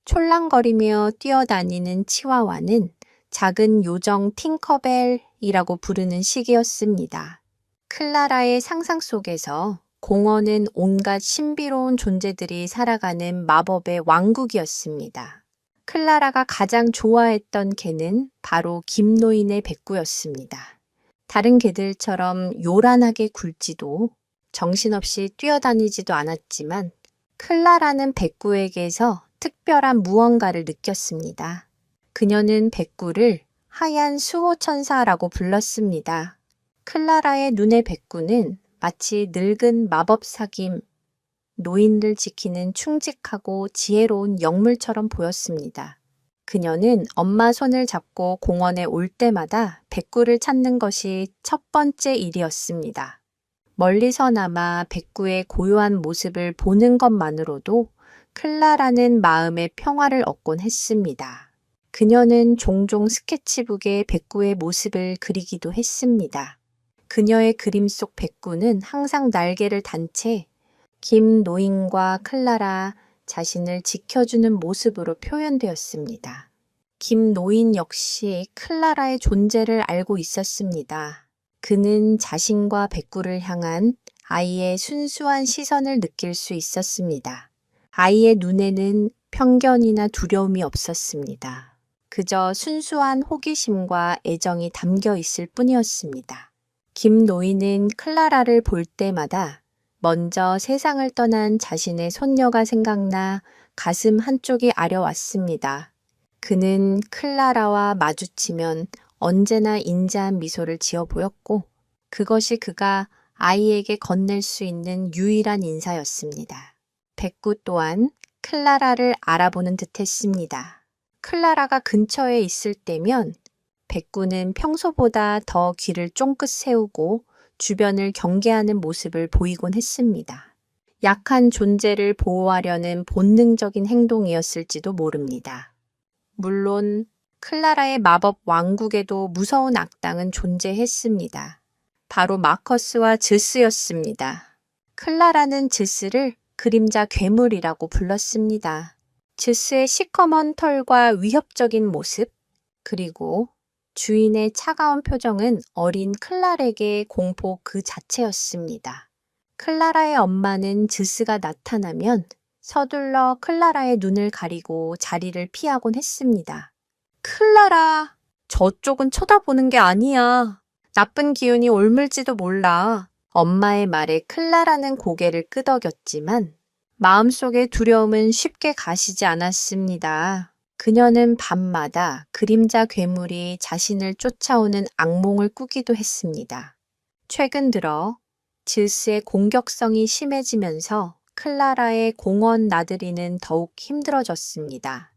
Speaker 1: 촐랑거리며 뛰어다니는 치와와는 작은 요정 팅커벨이라고 부르는 식이었습니다. 클라라의 상상 속에서 공원은 온갖 신비로운 존재들이 살아가는 마법의 왕국이었습니다. 클라라가 가장 좋아했던 개는 바로 김노인의 백구였습니다. 다른 개들처럼 요란하게 굴지도 정신없이 뛰어다니지도 않았지만 클라라는 백구에게서 특별한 무언가를 느꼈습니다. 그녀는 백구를 하얀 수호천사라고 불렀습니다. 클라라의 눈의 백구는 마치 늙은 마법사김, 노인들 지키는 충직하고 지혜로운 영물처럼 보였습니다. 그녀는 엄마 손을 잡고 공원에 올 때마다 백구를 찾는 것이 첫 번째 일이었습니다. 멀리서나마 백구의 고요한 모습을 보는 것만으로도 클라라는 마음의 평화를 얻곤 했습니다. 그녀는 종종 스케치북에 백구의 모습을 그리기도 했습니다. 그녀의 그림 속 백구는 항상 날개를 단 채 김노인과 클라라 자신을 지켜주는 모습으로 표현되었습니다. 김노인 역시 클라라의 존재를 알고 있었습니다. 그는 자신과 백구를 향한 아이의 순수한 시선을 느낄 수 있었습니다. 아이의 눈에는 편견이나 두려움이 없었습니다. 그저 순수한 호기심과 애정이 담겨 있을 뿐이었습니다. 김노인은 클라라를 볼 때마다 먼저 세상을 떠난 자신의 손녀가 생각나 가슴 한쪽이 아려왔습니다. 그는 클라라와 마주치면 언제나 인자한 미소를 지어 보였고 그것이 그가 아이에게 건넬 수 있는 유일한 인사였습니다. 백구 또한 클라라를 알아보는 듯 했습니다. 클라라가 근처에 있을 때면 백구는 평소보다 더 귀를 쫑긋 세우고 주변을 경계하는 모습을 보이곤 했습니다. 약한 존재를 보호하려는 본능적인 행동이었을지도 모릅니다. 물론 클라라의 마법 왕국에도 무서운 악당은 존재했습니다. 바로 마커스와 즈스였습니다. 클라라는 즈스를 그림자 괴물이라고 불렀습니다. 즈스의 시커먼 털과 위협적인 모습, 그리고 주인의 차가운 표정은 어린 클라에게 공포 그 자체였습니다. 클라라의 엄마는 즈스가 나타나면 서둘러 클라라의 눈을 가리고 자리를 피하곤 했습니다. 클라라, 저쪽은 쳐다보는 게 아니야. 나쁜 기운이 옮을지도 몰라. 엄마의 말에 클라라는 고개를 끄덕였지만 마음속의 두려움은 쉽게 가시지 않았습니다. 그녀는 밤마다 그림자 괴물이 자신을 쫓아오는 악몽을 꾸기도 했습니다. 최근 들어 즈스의 공격성이 심해지면서 클라라의 공원 나들이는 더욱 힘들어졌습니다.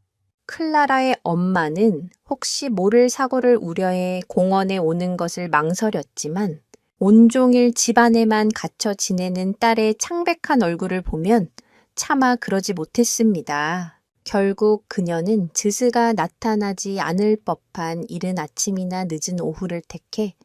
Speaker 1: 클라라의 엄마는 혹시 모를 사고를 우려해 공원에 오는 것을 망설였지만 온종일 집안에만 갇혀 지내는 딸의 창백한 얼굴을 보면 차마 그러지 못했습니다. 결국 그녀는 즈스가 나타나지 않을 법한 이른 아침이나 늦은 오후를 택해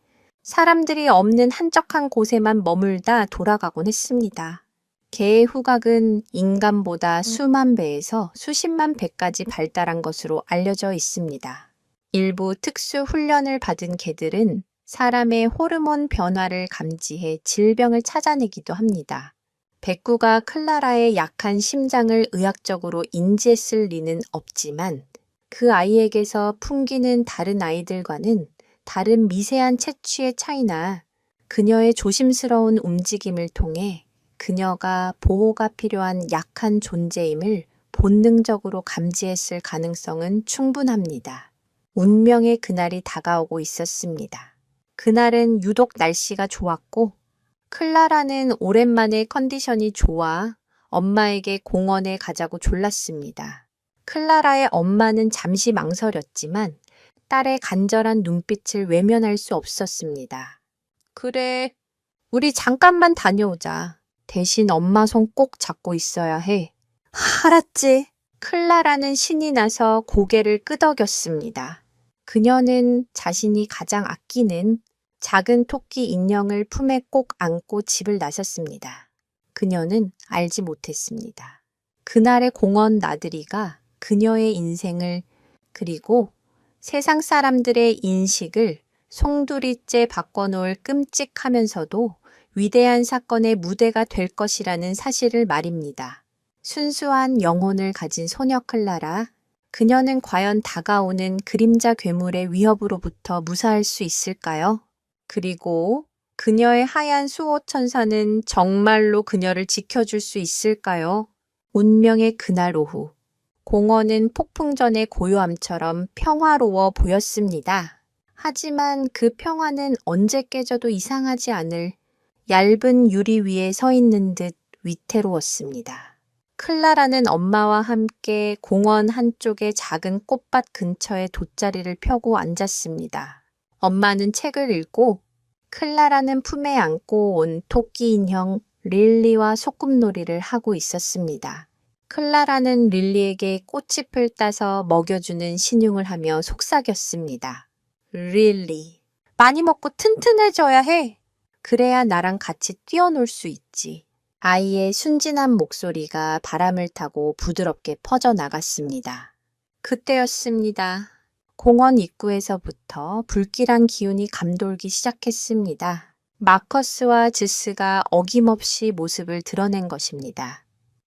Speaker 1: 사람들이 없는 한적한 곳에만 머물다 돌아가곤 했습니다. 개의 후각은 인간보다 수만 배에서 수십만 배까지 발달한 것으로 알려져 있습니다. 일부 특수 훈련을 받은 개들은 사람의 호르몬 변화를 감지해 질병을 찾아내기도 합니다. 백구가 클라라의 약한 심장을 의학적으로 인지했을 리는 없지만 그 아이에게서 풍기는 다른 아이들과는 다른 미세한 채취의 차이나 그녀의 조심스러운 움직임을 통해 그녀가 보호가 필요한 약한 존재임을 본능적으로 감지했을 가능성은 충분합니다. 운명의 그날이 다가오고 있었습니다. 그날은 유독 날씨가 좋았고 클라라는 오랜만에 컨디션이 좋아 엄마에게 공원에 가자고 졸랐습니다. 클라라의 엄마는 잠시 망설였지만 딸의 간절한 눈빛을 외면할 수 없었습니다. 그래, 우리 잠깐만 다녀오자. 대신 엄마 손 꼭 잡고 있어야 해. 알았지. 클라라는 신이 나서 고개를 끄덕였습니다. 그녀는 자신이 가장 아끼는 작은 토끼 인형을 품에 꼭 안고 집을 나섰습니다. 그녀는 알지 못했습니다. 그날의 공원 나들이가 그녀의 인생을 그리고 세상 사람들의 인식을 송두리째 바꿔놓을 끔찍하면서도 위대한 사건의 무대가 될 것이라는 사실을 말입니다. 순수한 영혼을 가진 소녀 클라라, 그녀는 과연 다가오는 그림자 괴물의 위협으로부터 무사할 수 있을까요? 그리고 그녀의 하얀 수호천사는 정말로 그녀를 지켜줄 수 있을까요? 운명의 그날 오후, 공원은 폭풍전의 고요함처럼 평화로워 보였습니다. 하지만 그 평화는 언제 깨져도 이상하지 않을 얇은 유리 위에 서 있는 듯 위태로웠습니다. 클라라는 엄마와 함께 공원 한쪽의 작은 꽃밭 근처에 돗자리를 펴고 앉았습니다. 엄마는 책을 읽고 클라라는 품에 안고 온 토끼 인형 릴리와 소꿉놀이를 하고 있었습니다. 클라라는 릴리에게 꽃잎을 따서 먹여주는 신용을 하며 속삭였습니다. 릴리, 많이 먹고 튼튼해져야 해. 그래야 나랑 같이 뛰어놀 수 있지. 아이의 순진한 목소리가 바람을 타고 부드럽게 퍼져나갔습니다. 그때였습니다. 공원 입구에서부터 불길한 기운이 감돌기 시작했습니다. 마커스와 즈스가 어김없이 모습을 드러낸 것입니다.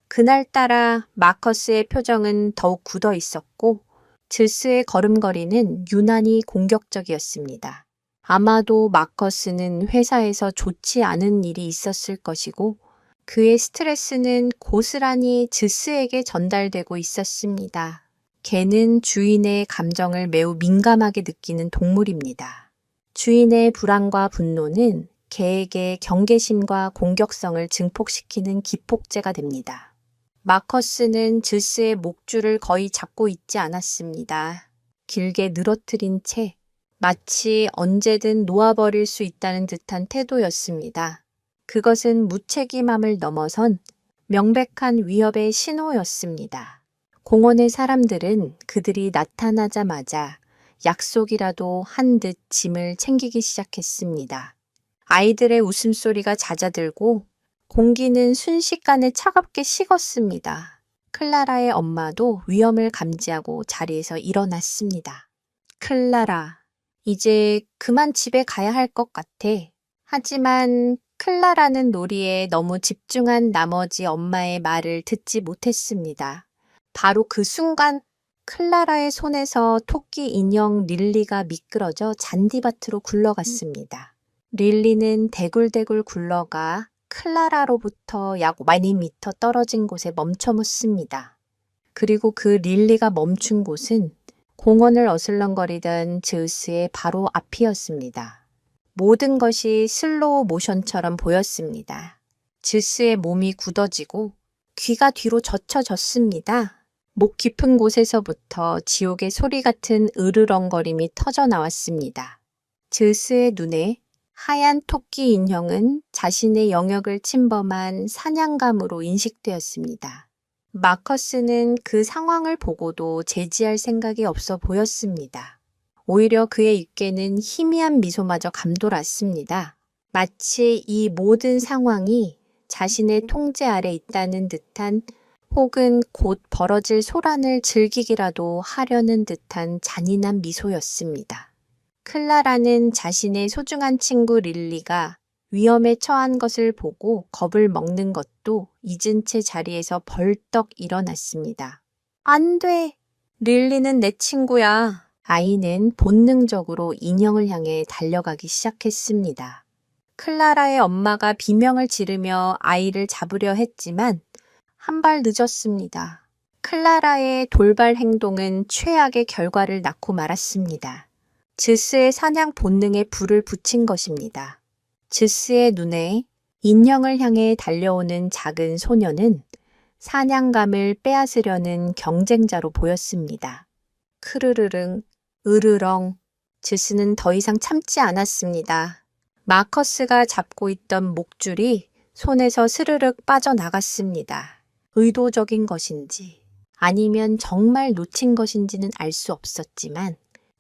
Speaker 1: 그날따라 마커스의 표정은 더욱 굳어 있었고 즈스의 걸음걸이는 유난히 공격적이었습니다. 아마도 마커스는 회사에서 좋지 않은 일이 있었을 것이고 그의 스트레스는 고스란히 즈스에게 전달되고 있었습니다. 개는 주인의 감정을 매우 민감하게 느끼는 동물입니다. 주인의 불안과 분노는 개에게 경계심과 공격성을 증폭시키는 기폭제가 됩니다. 마커스는 즈스의 목줄을 거의 잡고 있지 않았습니다. 길게 늘어뜨린 채 마치 언제든 놓아버릴 수 있다는 듯한 태도였습니다. 그것은 무책임함을 넘어선 명백한 위협의 신호였습니다. 공원의 사람들은 그들이 나타나자마자 약속이라도 한 듯 짐을 챙기기 시작했습니다. 아이들의 웃음소리가 잦아들고 공기는 순식간에 차갑게 식었습니다. 클라라의 엄마도 위험을 감지하고 자리에서 일어났습니다. 클라라, 이제 그만 집에 가야 할 것 같아. 하지만 클라라는 놀이에 너무 집중한 나머지 엄마의 말을 듣지 못했습니다. 바로 그 순간 클라라의 손에서 토끼 인형 릴리가 미끄러져 잔디밭으로 굴러갔습니다. 릴리는 대굴대굴 굴러가 클라라로부터 약 2m 떨어진 곳에 멈춰섰습니다. 그리고 그 릴리가 멈춘 곳은 공원을 어슬렁거리던 즈우스의 바로 앞이었습니다. 모든 것이 슬로우 모션처럼 보였습니다. 즈우스의 몸이 굳어지고 귀가 뒤로 젖혀졌습니다. 목 깊은 곳에서부터 지옥의 소리 같은 으르렁거림이 터져 나왔습니다. 즈우스의 눈에 하얀 토끼 인형은 자신의 영역을 침범한 사냥감으로 인식되었습니다. 마커스는 그 상황을 보고도 제지할 생각이 없어 보였습니다. 오히려 그의 입계는 희미한 미소마저 감돌았습니다. 마치 이 모든 상황이 자신의 통제 아래 있다는 듯한 혹은 곧 벌어질 소란을 즐기기라도 하려는 듯한 잔인한 미소였습니다. 클라라는 자신의 소중한 친구 릴리가 위험에 처한 것을 보고 겁을 먹는 것도 잊은 채 자리에서 벌떡 일어났습니다. 안 돼! 릴리는 내 친구야. 아이는 본능적으로 인형을 향해 달려가기 시작했습니다. 클라라의 엄마가 비명을 지르며 아이를 잡으려 했지만 한 발 늦었습니다. 클라라의 돌발 행동은 최악의 결과를 낳고 말았습니다. 즈스의 사냥 본능에 불을 붙인 것입니다. 즈스의 눈에 인형을 향해 달려오는 작은 소녀는 사냥감을 빼앗으려는 경쟁자로 보였습니다. 크르르릉, 으르렁, 즈스는 더 이상 참지 않았습니다. 마커스가 잡고 있던 목줄이 손에서 스르륵 빠져나갔습니다. 의도적인 것인지 아니면 정말 놓친 것인지는 알 수 없었지만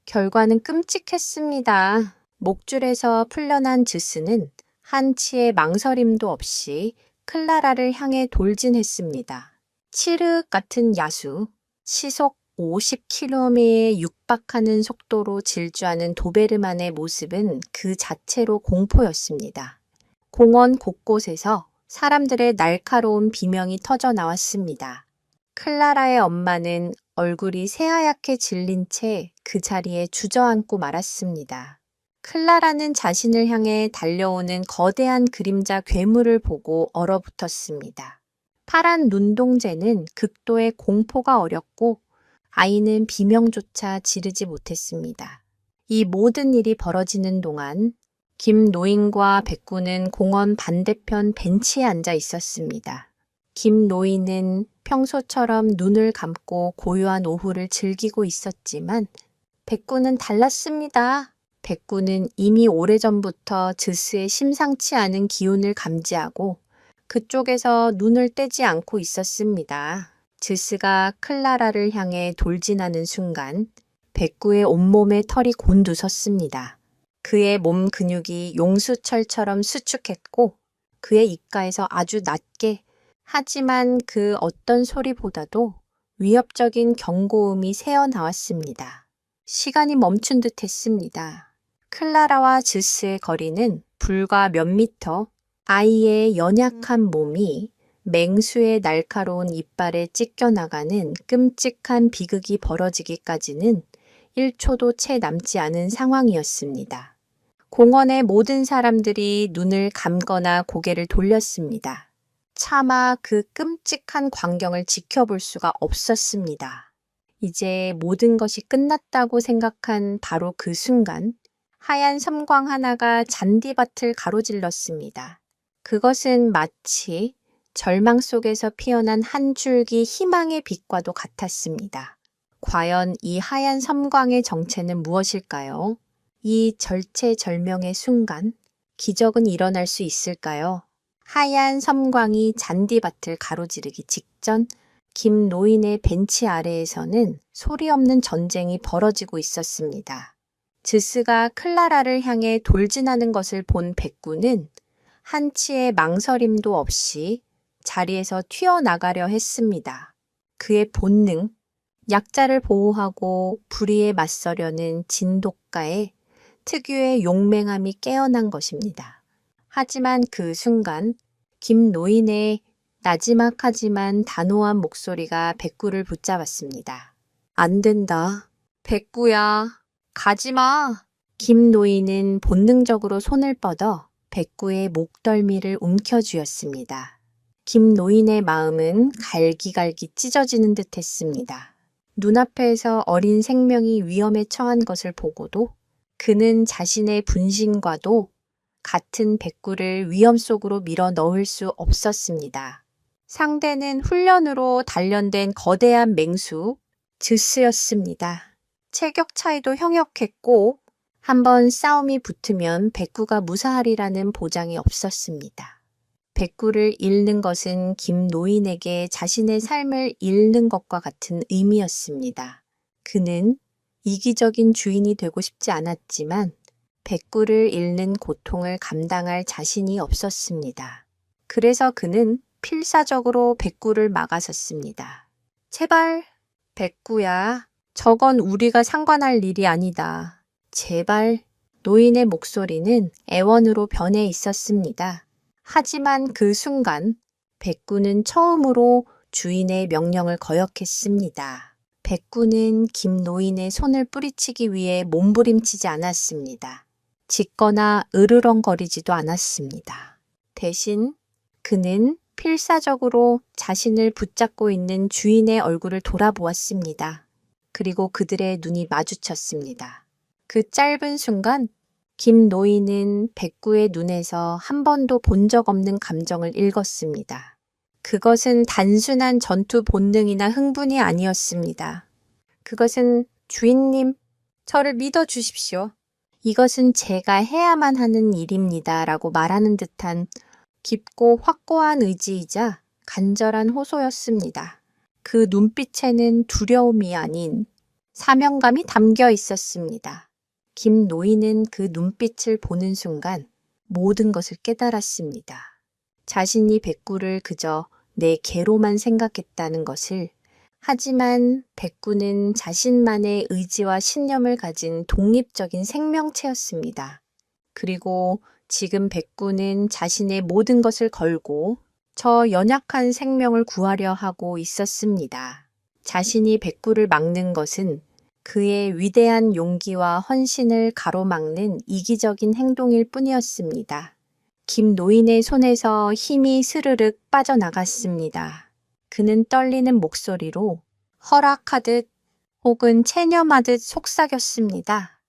Speaker 1: 결과는 끔찍했습니다. 목줄에서 풀려난 즈스는 한치의 망설임도 없이 클라라를 향해 돌진했습니다. 칠흑 같은 야수, 시속 50km에 육박하는 속도로 질주하는 도베르만의 모습은 그 자체로 공포였습니다. 공원 곳곳에서 사람들의 날카로운 비명이 터져 나왔습니다. 클라라의 엄마는 얼굴이 새하얗게 질린 채 그 자리에 주저앉고 말았습니다. 클라라는 자신을 향해 달려오는 거대한 그림자 괴물을 보고 얼어붙었습니다. 파란 눈동자는 극도의 공포가 어렸고 아이는 비명조차 지르지 못했습니다. 이 모든 일이 벌어지는 동안 김노인과 백구는 공원 반대편 벤치에 앉아 있었습니다. 김노인은 평소처럼 눈을 감고 고요한 오후를 즐기고 있었지만 백구는 달랐습니다. 백구는 이미 오래전부터 즈스의 심상치 않은 기운을 감지하고 그쪽에서 눈을 떼지 않고 있었습니다. 즈스가 클라라를 향해 돌진하는 순간 백구의 온몸에 털이 곤두섰습니다. 그의 몸 근육이 용수철처럼 수축했고 그의 입가에서 아주 낮게 하지만 그 어떤 소리보다도 위협적인 경고음이 새어나왔습니다. 시간이 멈춘 듯 했습니다. 클라라와 즈스의 거리는 불과 몇 미터, 아이의 연약한 몸이 맹수의 날카로운 이빨에 찢겨나가는 끔찍한 비극이 벌어지기까지는 1초도 채 남지 않은 상황이었습니다. 공원의 모든 사람들이 눈을 감거나 고개를 돌렸습니다. 차마 그 끔찍한 광경을 지켜볼 수가 없었습니다. 이제 모든 것이 끝났다고 생각한 바로 그 순간 하얀 섬광 하나가 잔디밭을 가로질렀습니다. 그것은 마치 절망 속에서 피어난 한 줄기 희망의 빛과도 같았습니다. 과연 이 하얀 섬광의 정체는 무엇일까요? 이 절체절명의 순간, 기적은 일어날 수 있을까요? 하얀 섬광이 잔디밭을 가로지르기 직전 김 노인의 벤치 아래에서는 소리 없는 전쟁이 벌어지고 있었습니다. 즈스가 클라라를 향해 돌진하는 것을 본 백구는 한치의 망설임도 없이 자리에서 튀어나가려 했습니다. 그의 본능, 약자를 보호하고 불의에 맞서려는 진돗가의 특유의 용맹함이 깨어난 것입니다. 하지만 그 순간 김 노인의 나지막하지만 단호한 목소리가 백구를 붙잡았습니다. 안 된다. 백구야, 가지마. 김 노인은 본능적으로 손을 뻗어 백구의 목덜미를 움켜쥐었습니다. 김 노인의 마음은 갈기갈기 찢어지는 듯 했습니다. 눈앞에서 어린 생명이 위험에 처한 것을 보고도 그는 자신의 분신과도 같은 백구를 위험 속으로 밀어 넣을 수 없었습니다. 상대는 훈련으로 단련된 거대한 맹수, 즈스였습니다. 체격 차이도 형역했고 한번 싸움이 붙으면 백구가 무사하리라는 보장이 없었습니다. 백구를 잃는 것은 김 노인에게 자신의 삶을 잃는 것과 같은 의미였습니다. 그는 이기적인 주인이 되고 싶지 않았지만 백구를 잃는 고통을 감당할 자신이 없었습니다. 그래서 그는 필사적으로 백구를 막아섰습니다. 제발, 백구야. 저건 우리가 상관할 일이 아니다. 제발. 노인의 목소리는 애원으로 변해 있었습니다. 하지만 그 순간 백구는 처음으로 주인의 명령을 거역했습니다. 백구는 김 노인의 손을 뿌리치기 위해 몸부림치지 않았습니다. 짖거나 으르렁거리지도 않았습니다. 대신 그는 필사적으로 자신을 붙잡고 있는 주인의 얼굴을 돌아보았습니다. 그리고 그들의 눈이 마주쳤습니다. 그 짧은 순간 김 노인은 백구의 눈에서 한 번도 본 적 없는 감정을 읽었습니다. 그것은 단순한 전투 본능이나 흥분이 아니었습니다. 그것은 주인님, 저를 믿어주십시오. 이것은 제가 해야만 하는 일입니다. 라고 말하는 듯한 깊고 확고한 의지이자 간절한 호소였습니다. 그 눈빛에는 두려움이 아닌 사명감이 담겨 있었습니다. 김 노인은 그 눈빛을 보는 순간 모든 것을 깨달았습니다. 자신이 백구를 그저 내 개로만 생각했다는 것을, 하지만 백구는 자신만의 의지와 신념을 가진 독립적인 생명체였습니다. 그리고 지금 백구는 자신의 모든 것을 걸고 저 연약한 생명을 구하려 하고 있었습니다. 자신이 백구를 막는 것은 그의 위대한 용기와 헌신을 가로막는 이기적인 행동일 뿐이었습니다. 김 노인의 손에서 힘이 스르륵 빠져나갔습니다. 그는 떨리는 목소리로 허락하듯 혹은 체념하듯 속삭였습니다.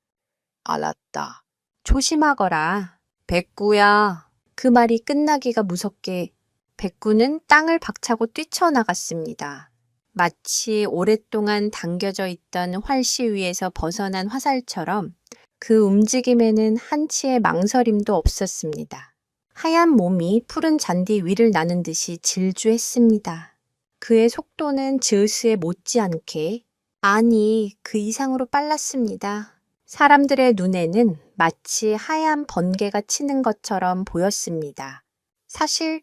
Speaker 1: 알았다. 조심하거라. 백구야. 그 말이 끝나기가 무섭게 백구는 땅을 박차고 뛰쳐나갔습니다. 마치 오랫동안 당겨져 있던 활시 위에서 벗어난 화살처럼 그 움직임에는 한치의 망설임도 없었습니다. 하얀 몸이 푸른 잔디 위를 나는 듯이 질주했습니다. 그의 속도는 즈우스에 못지않게, 아니 그 이상으로 빨랐습니다. 사람들의 눈에는 마치 하얀 번개가 치는 것처럼 보였습니다. 사실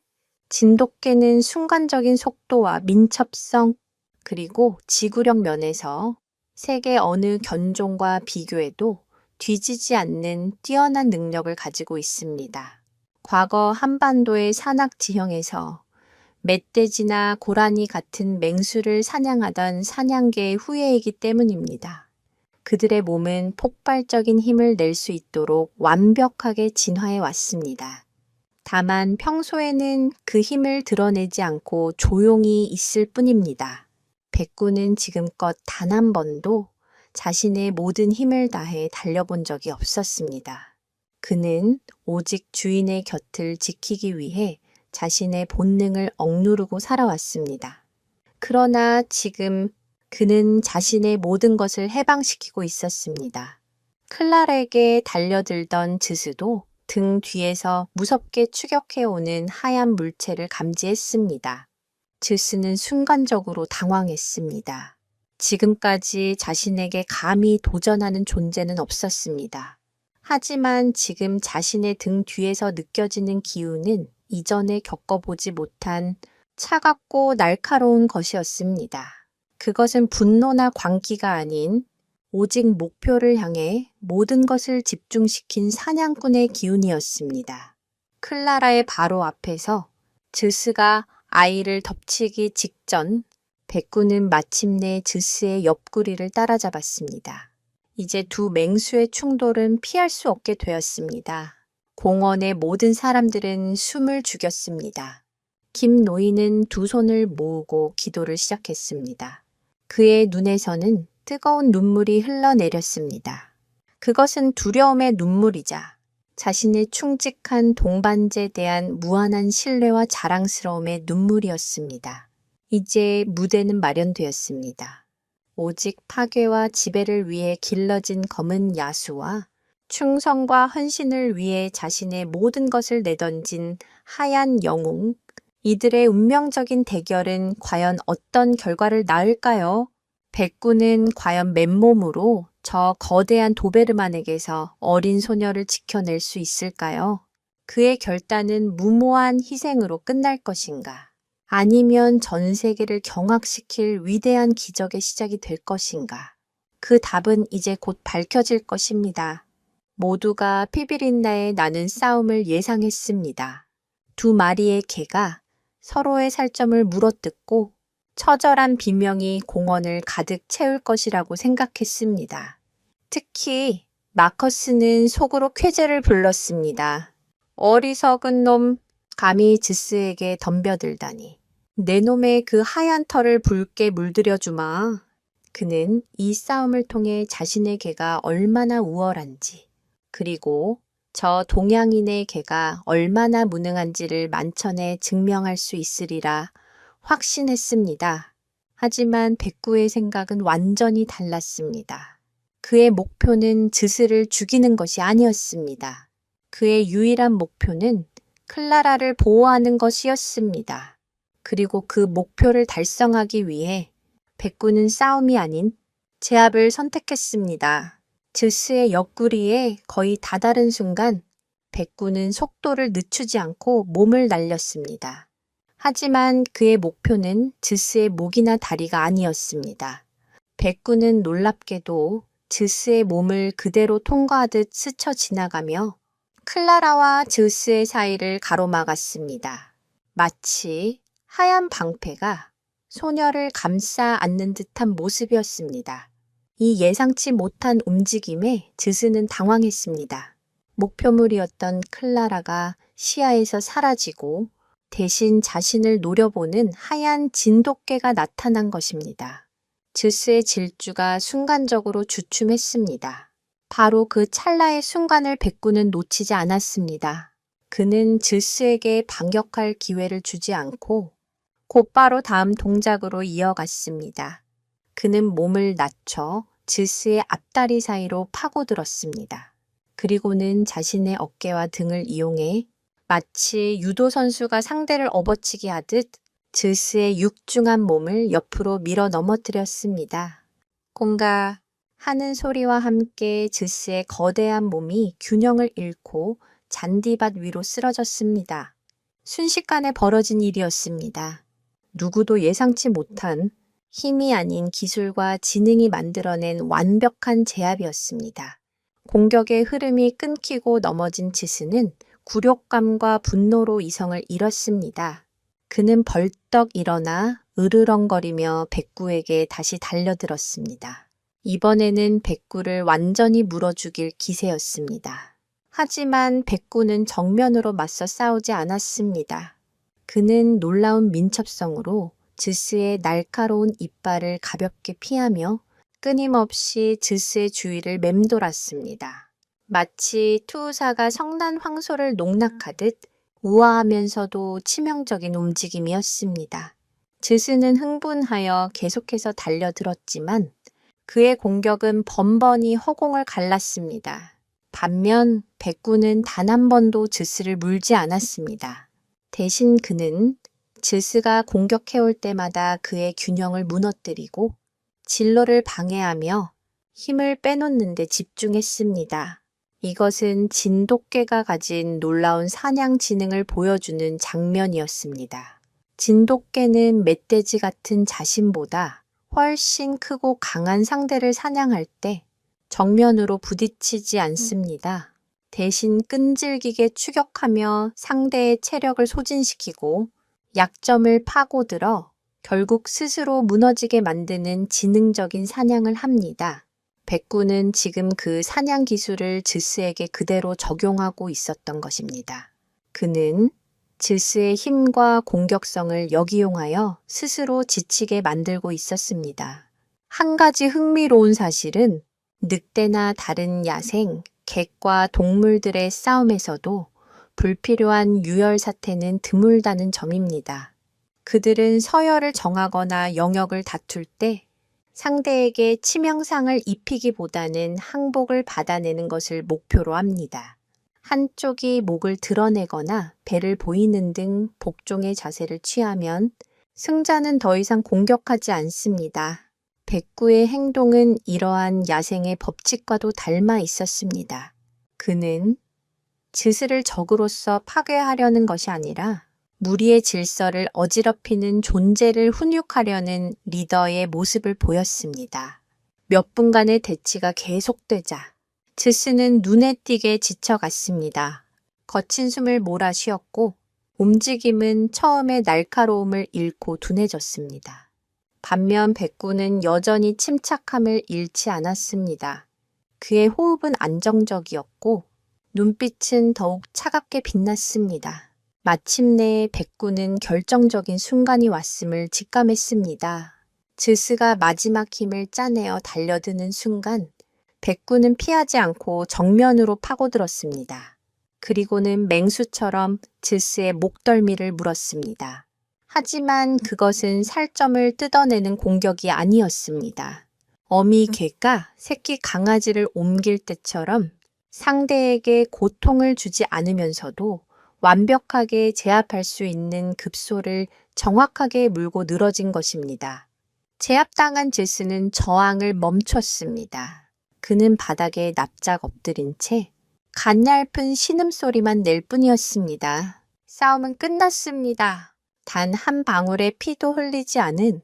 Speaker 1: 진돗개는 순간적인 속도와 민첩성, 그리고 지구력 면에서 세계 어느 견종과 비교해도 뒤지지 않는 뛰어난 능력을 가지고 있습니다. 과거 한반도의 산악 지형에서 멧돼지나 고라니 같은 맹수를 사냥하던 사냥개의 후예이기 때문입니다. 그들의 몸은 폭발적인 힘을 낼 수 있도록 완벽하게 진화해 왔습니다. 다만 평소에는 그 힘을 드러내지 않고 조용히 있을 뿐입니다. 백구는 지금껏 단 한 번도 자신의 모든 힘을 다해 달려본 적이 없었습니다. 그는 오직 주인의 곁을 지키기 위해 자신의 본능을 억누르고 살아왔습니다. 그러나 지금 그는 자신의 모든 것을 해방시키고 있었습니다. 클라라에게 달려들던 즈스도 등 뒤에서 무섭게 추격해오는 하얀 물체를 감지했습니다. 즈스는 순간적으로 당황했습니다. 지금까지 자신에게 감히 도전하는 존재는 없었습니다. 하지만 지금 자신의 등 뒤에서 느껴지는 기운은 이전에 겪어보지 못한 차갑고 날카로운 것이었습니다. 그것은 분노나 광기가 아닌 오직 목표를 향해 모든 것을 집중시킨 사냥꾼의 기운이었습니다. 클라라의 바로 앞에서 즈스가 아이를 덮치기 직전 백구는 마침내 즈스의 옆구리를 따라잡았습니다. 이제 두 맹수의 충돌은 피할 수 없게 되었습니다. 공원의 모든 사람들은 숨을 죽였습니다. 김 노인은 두 손을 모으고 기도를 시작했습니다. 그의 눈에서는 뜨거운 눈물이 흘러내렸습니다. 그것은 두려움의 눈물이자 자신의 충직한 동반자에 대한 무한한 신뢰와 자랑스러움의 눈물이었습니다. 이제 무대는 마련되었습니다. 오직 파괴와 지배를 위해 길러진 검은 야수와 충성과 헌신을 위해 자신의 모든 것을 내던진 하얀 영웅, 이들의 운명적인 대결은 과연 어떤 결과를 낳을까요? 백구는 과연 맨몸으로 저 거대한 도베르만에게서 어린 소녀를 지켜낼 수 있을까요? 그의 결단은 무모한 희생으로 끝날 것인가? 아니면 전 세계를 경악시킬 위대한 기적의 시작이 될 것인가? 그 답은 이제 곧 밝혀질 것입니다. 모두가 피비린나에 나는 싸움을 예상했습니다. 두 마리의 개가 서로의 살점을 물어뜯고 처절한 비명이 공원을 가득 채울 것이라고 생각했습니다. 특히 마커스는 속으로 쾌재를 불렀습니다. 어리석은 놈, 감히 즈스에게 덤벼들다니. 내 놈의 그 하얀 털을 붉게 물들여주마. 그는 이 싸움을 통해 자신의 개가 얼마나 우월한지, 그리고 저 동양인의 개가 얼마나 무능한지를 만천에 증명할 수 있으리라 확신했습니다. 하지만 백구의 생각은 완전히 달랐습니다. 그의 목표는 즈스를 죽이는 것이 아니었습니다. 그의 유일한 목표는 클라라를 보호하는 것이었습니다. 그리고 그 목표를 달성하기 위해 백구는 싸움이 아닌 제압을 선택했습니다. 즈스의 옆구리에 거의 다다른 순간 백구는 속도를 늦추지 않고 몸을 날렸습니다. 하지만 그의 목표는 즈스의 목이나 다리가 아니었습니다. 백구는 놀랍게도 즈스의 몸을 그대로 통과하듯 스쳐 지나가며 클라라와 즈스의 사이를 가로막았습니다. 마치 하얀 방패가 소녀를 감싸 안는 듯한 모습이었습니다. 이 예상치 못한 움직임에 즈스는 당황했습니다. 목표물이었던 클라라가 시야에서 사라지고 대신 자신을 노려보는 하얀 진돗개가 나타난 것입니다. 즈스의 질주가 순간적으로 주춤했습니다. 바로 그 찰나의 순간을 백구는 놓치지 않았습니다. 그는 즈스에게 반격할 기회를 주지 않고 곧바로 다음 동작으로 이어갔습니다. 그는 몸을 낮춰 즈스의 앞다리 사이로 파고들었습니다. 그리고는 자신의 어깨와 등을 이용해 마치 유도 선수가 상대를 업어치기 하듯 즈스의 육중한 몸을 옆으로 밀어 넘어뜨렸습니다. 공가 하는 소리와 함께 즈스의 거대한 몸이 균형을 잃고 잔디밭 위로 쓰러졌습니다. 순식간에 벌어진 일이었습니다. 누구도 예상치 못한 힘이 아닌 기술과 지능이 만들어낸 완벽한 제압이었습니다. 공격의 흐름이 끊기고 넘어진 즈스는 굴욕감과 분노로 이성을 잃었습니다. 그는 벌떡 일어나 으르렁거리며 백구에게 다시 달려들었습니다. 이번에는 백구를 완전히 물어죽일 기세였습니다. 하지만 백구는 정면으로 맞서 싸우지 않았습니다. 그는 놀라운 민첩성으로 즈스의 날카로운 이빨을 가볍게 피하며 끊임없이 즈스의 주위를 맴돌았습니다. 마치 투우사가 성난 황소를 농락하듯 우아하면서도 치명적인 움직임이었습니다. 즈스는 흥분하여 계속해서 달려들었지만 그의 공격은 번번이 허공을 갈랐습니다. 반면 백구는 단 한 번도 즈스를 물지 않았습니다. 대신 그는 즈스가 공격해올 때마다 그의 균형을 무너뜨리고 진로를 방해하며 힘을 빼놓는 데 집중했습니다. 이것은 진돗개가 가진 놀라운 사냥 지능을 보여주는 장면이었습니다. 진돗개는 멧돼지 같은 자신보다 훨씬 크고 강한 상대를 사냥할 때 정면으로 부딪히지 않습니다. 대신 끈질기게 추격하며 상대의 체력을 소진시키고 약점을 파고들어 결국 스스로 무너지게 만드는 지능적인 사냥을 합니다. 백구는 지금 그 사냥 기술을 즈스에게 그대로 적용하고 있었던 것입니다. 그는 즈스의 힘과 공격성을 역이용하여 스스로 지치게 만들고 있었습니다. 한 가지 흥미로운 사실은 늑대나 다른 야생, 객과 동물들의 싸움에서도 불필요한 유혈 사태는 드물다는 점입니다. 그들은 서열을 정하거나 영역을 다툴 때 상대에게 치명상을 입히기보다는 항복을 받아내는 것을 목표로 합니다. 한쪽이 목을 드러내거나 배를 보이는 등 복종의 자세를 취하면 승자는 더 이상 공격하지 않습니다. 백구의 행동은 이러한 야생의 법칙과도 닮아 있었습니다. 그는 즈스를 적으로서 파괴하려는 것이 아니라 무리의 질서를 어지럽히는 존재를 훈육하려는 리더의 모습을 보였습니다. 몇 분간의 대치가 계속되자 즈스는 눈에 띄게 지쳐갔습니다. 거친 숨을 몰아 쉬었고 움직임은 처음의 날카로움을 잃고 둔해졌습니다. 반면 백구는 여전히 침착함을 잃지 않았습니다. 그의 호흡은 안정적이었고 눈빛은 더욱 차갑게 빛났습니다. 마침내 백구는 결정적인 순간이 왔음을 직감했습니다. 즈스가 마지막 힘을 짜내어 달려드는 순간 백구는 피하지 않고 정면으로 파고들었습니다. 그리고는 맹수처럼 즈스의 목덜미를 물었습니다. 하지만 그것은 살점을 뜯어내는 공격이 아니었습니다. 어미 개가 새끼 강아지를 옮길 때처럼 상대에게 고통을 주지 않으면서도 완벽하게 제압할 수 있는 급소를 정확하게 물고 늘어진 것입니다. 제압당한 즈스는 저항을 멈췄습니다. 그는 바닥에 납작 엎드린 채 가냘픈 신음소리만 낼 뿐이었습니다. 싸움은 끝났습니다. 단 한 방울의 피도 흘리지 않은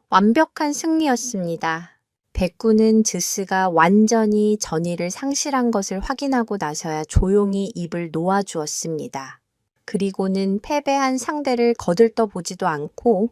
Speaker 1: 완벽한 승리였습니다. 백구는 즈스가 완전히 전의를 상실한 것을 확인하고 나서야 조용히 입을 놓아주었습니다. 그리고는 패배한 상대를 거들떠보지도 않고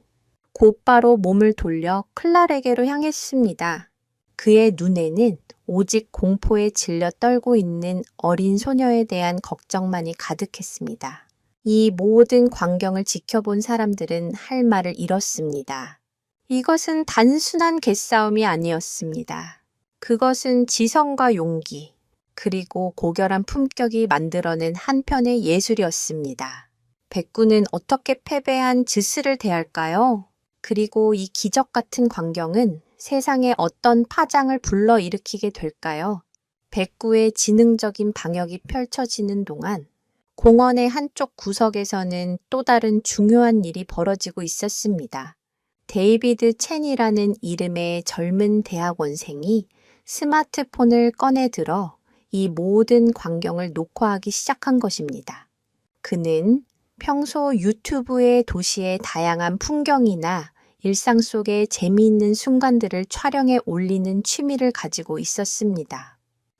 Speaker 1: 곧바로 몸을 돌려 클랄에게로 향했습니다. 그의 눈에는 오직 공포에 질려 떨고 있는 어린 소녀에 대한 걱정만이 가득했습니다. 이 모든 광경을 지켜본 사람들은 할 말을 잃었습니다. 이것은 단순한 개싸움이 아니었습니다. 그것은 지성과 용기, 그리고 고결한 품격이 만들어낸 한 편의 예술이었습니다. 백구는 어떻게 패배한 즈스를 대할까요? 그리고 이 기적 같은 광경은 세상에 어떤 파장을 불러일으키게 될까요? 백구의 지능적인 방역이 펼쳐지는 동안 공원의 한쪽 구석에서는 또 다른 중요한 일이 벌어지고 있었습니다. 데이비드 첸이라는 이름의 젊은 대학원생이 스마트폰을 꺼내 들어 이 모든 광경을 녹화하기 시작한 것입니다. 그는 평소 유튜브의 도시의 다양한 풍경이나 일상 속의 재미있는 순간들을 촬영해 올리는 취미를 가지고 있었습니다.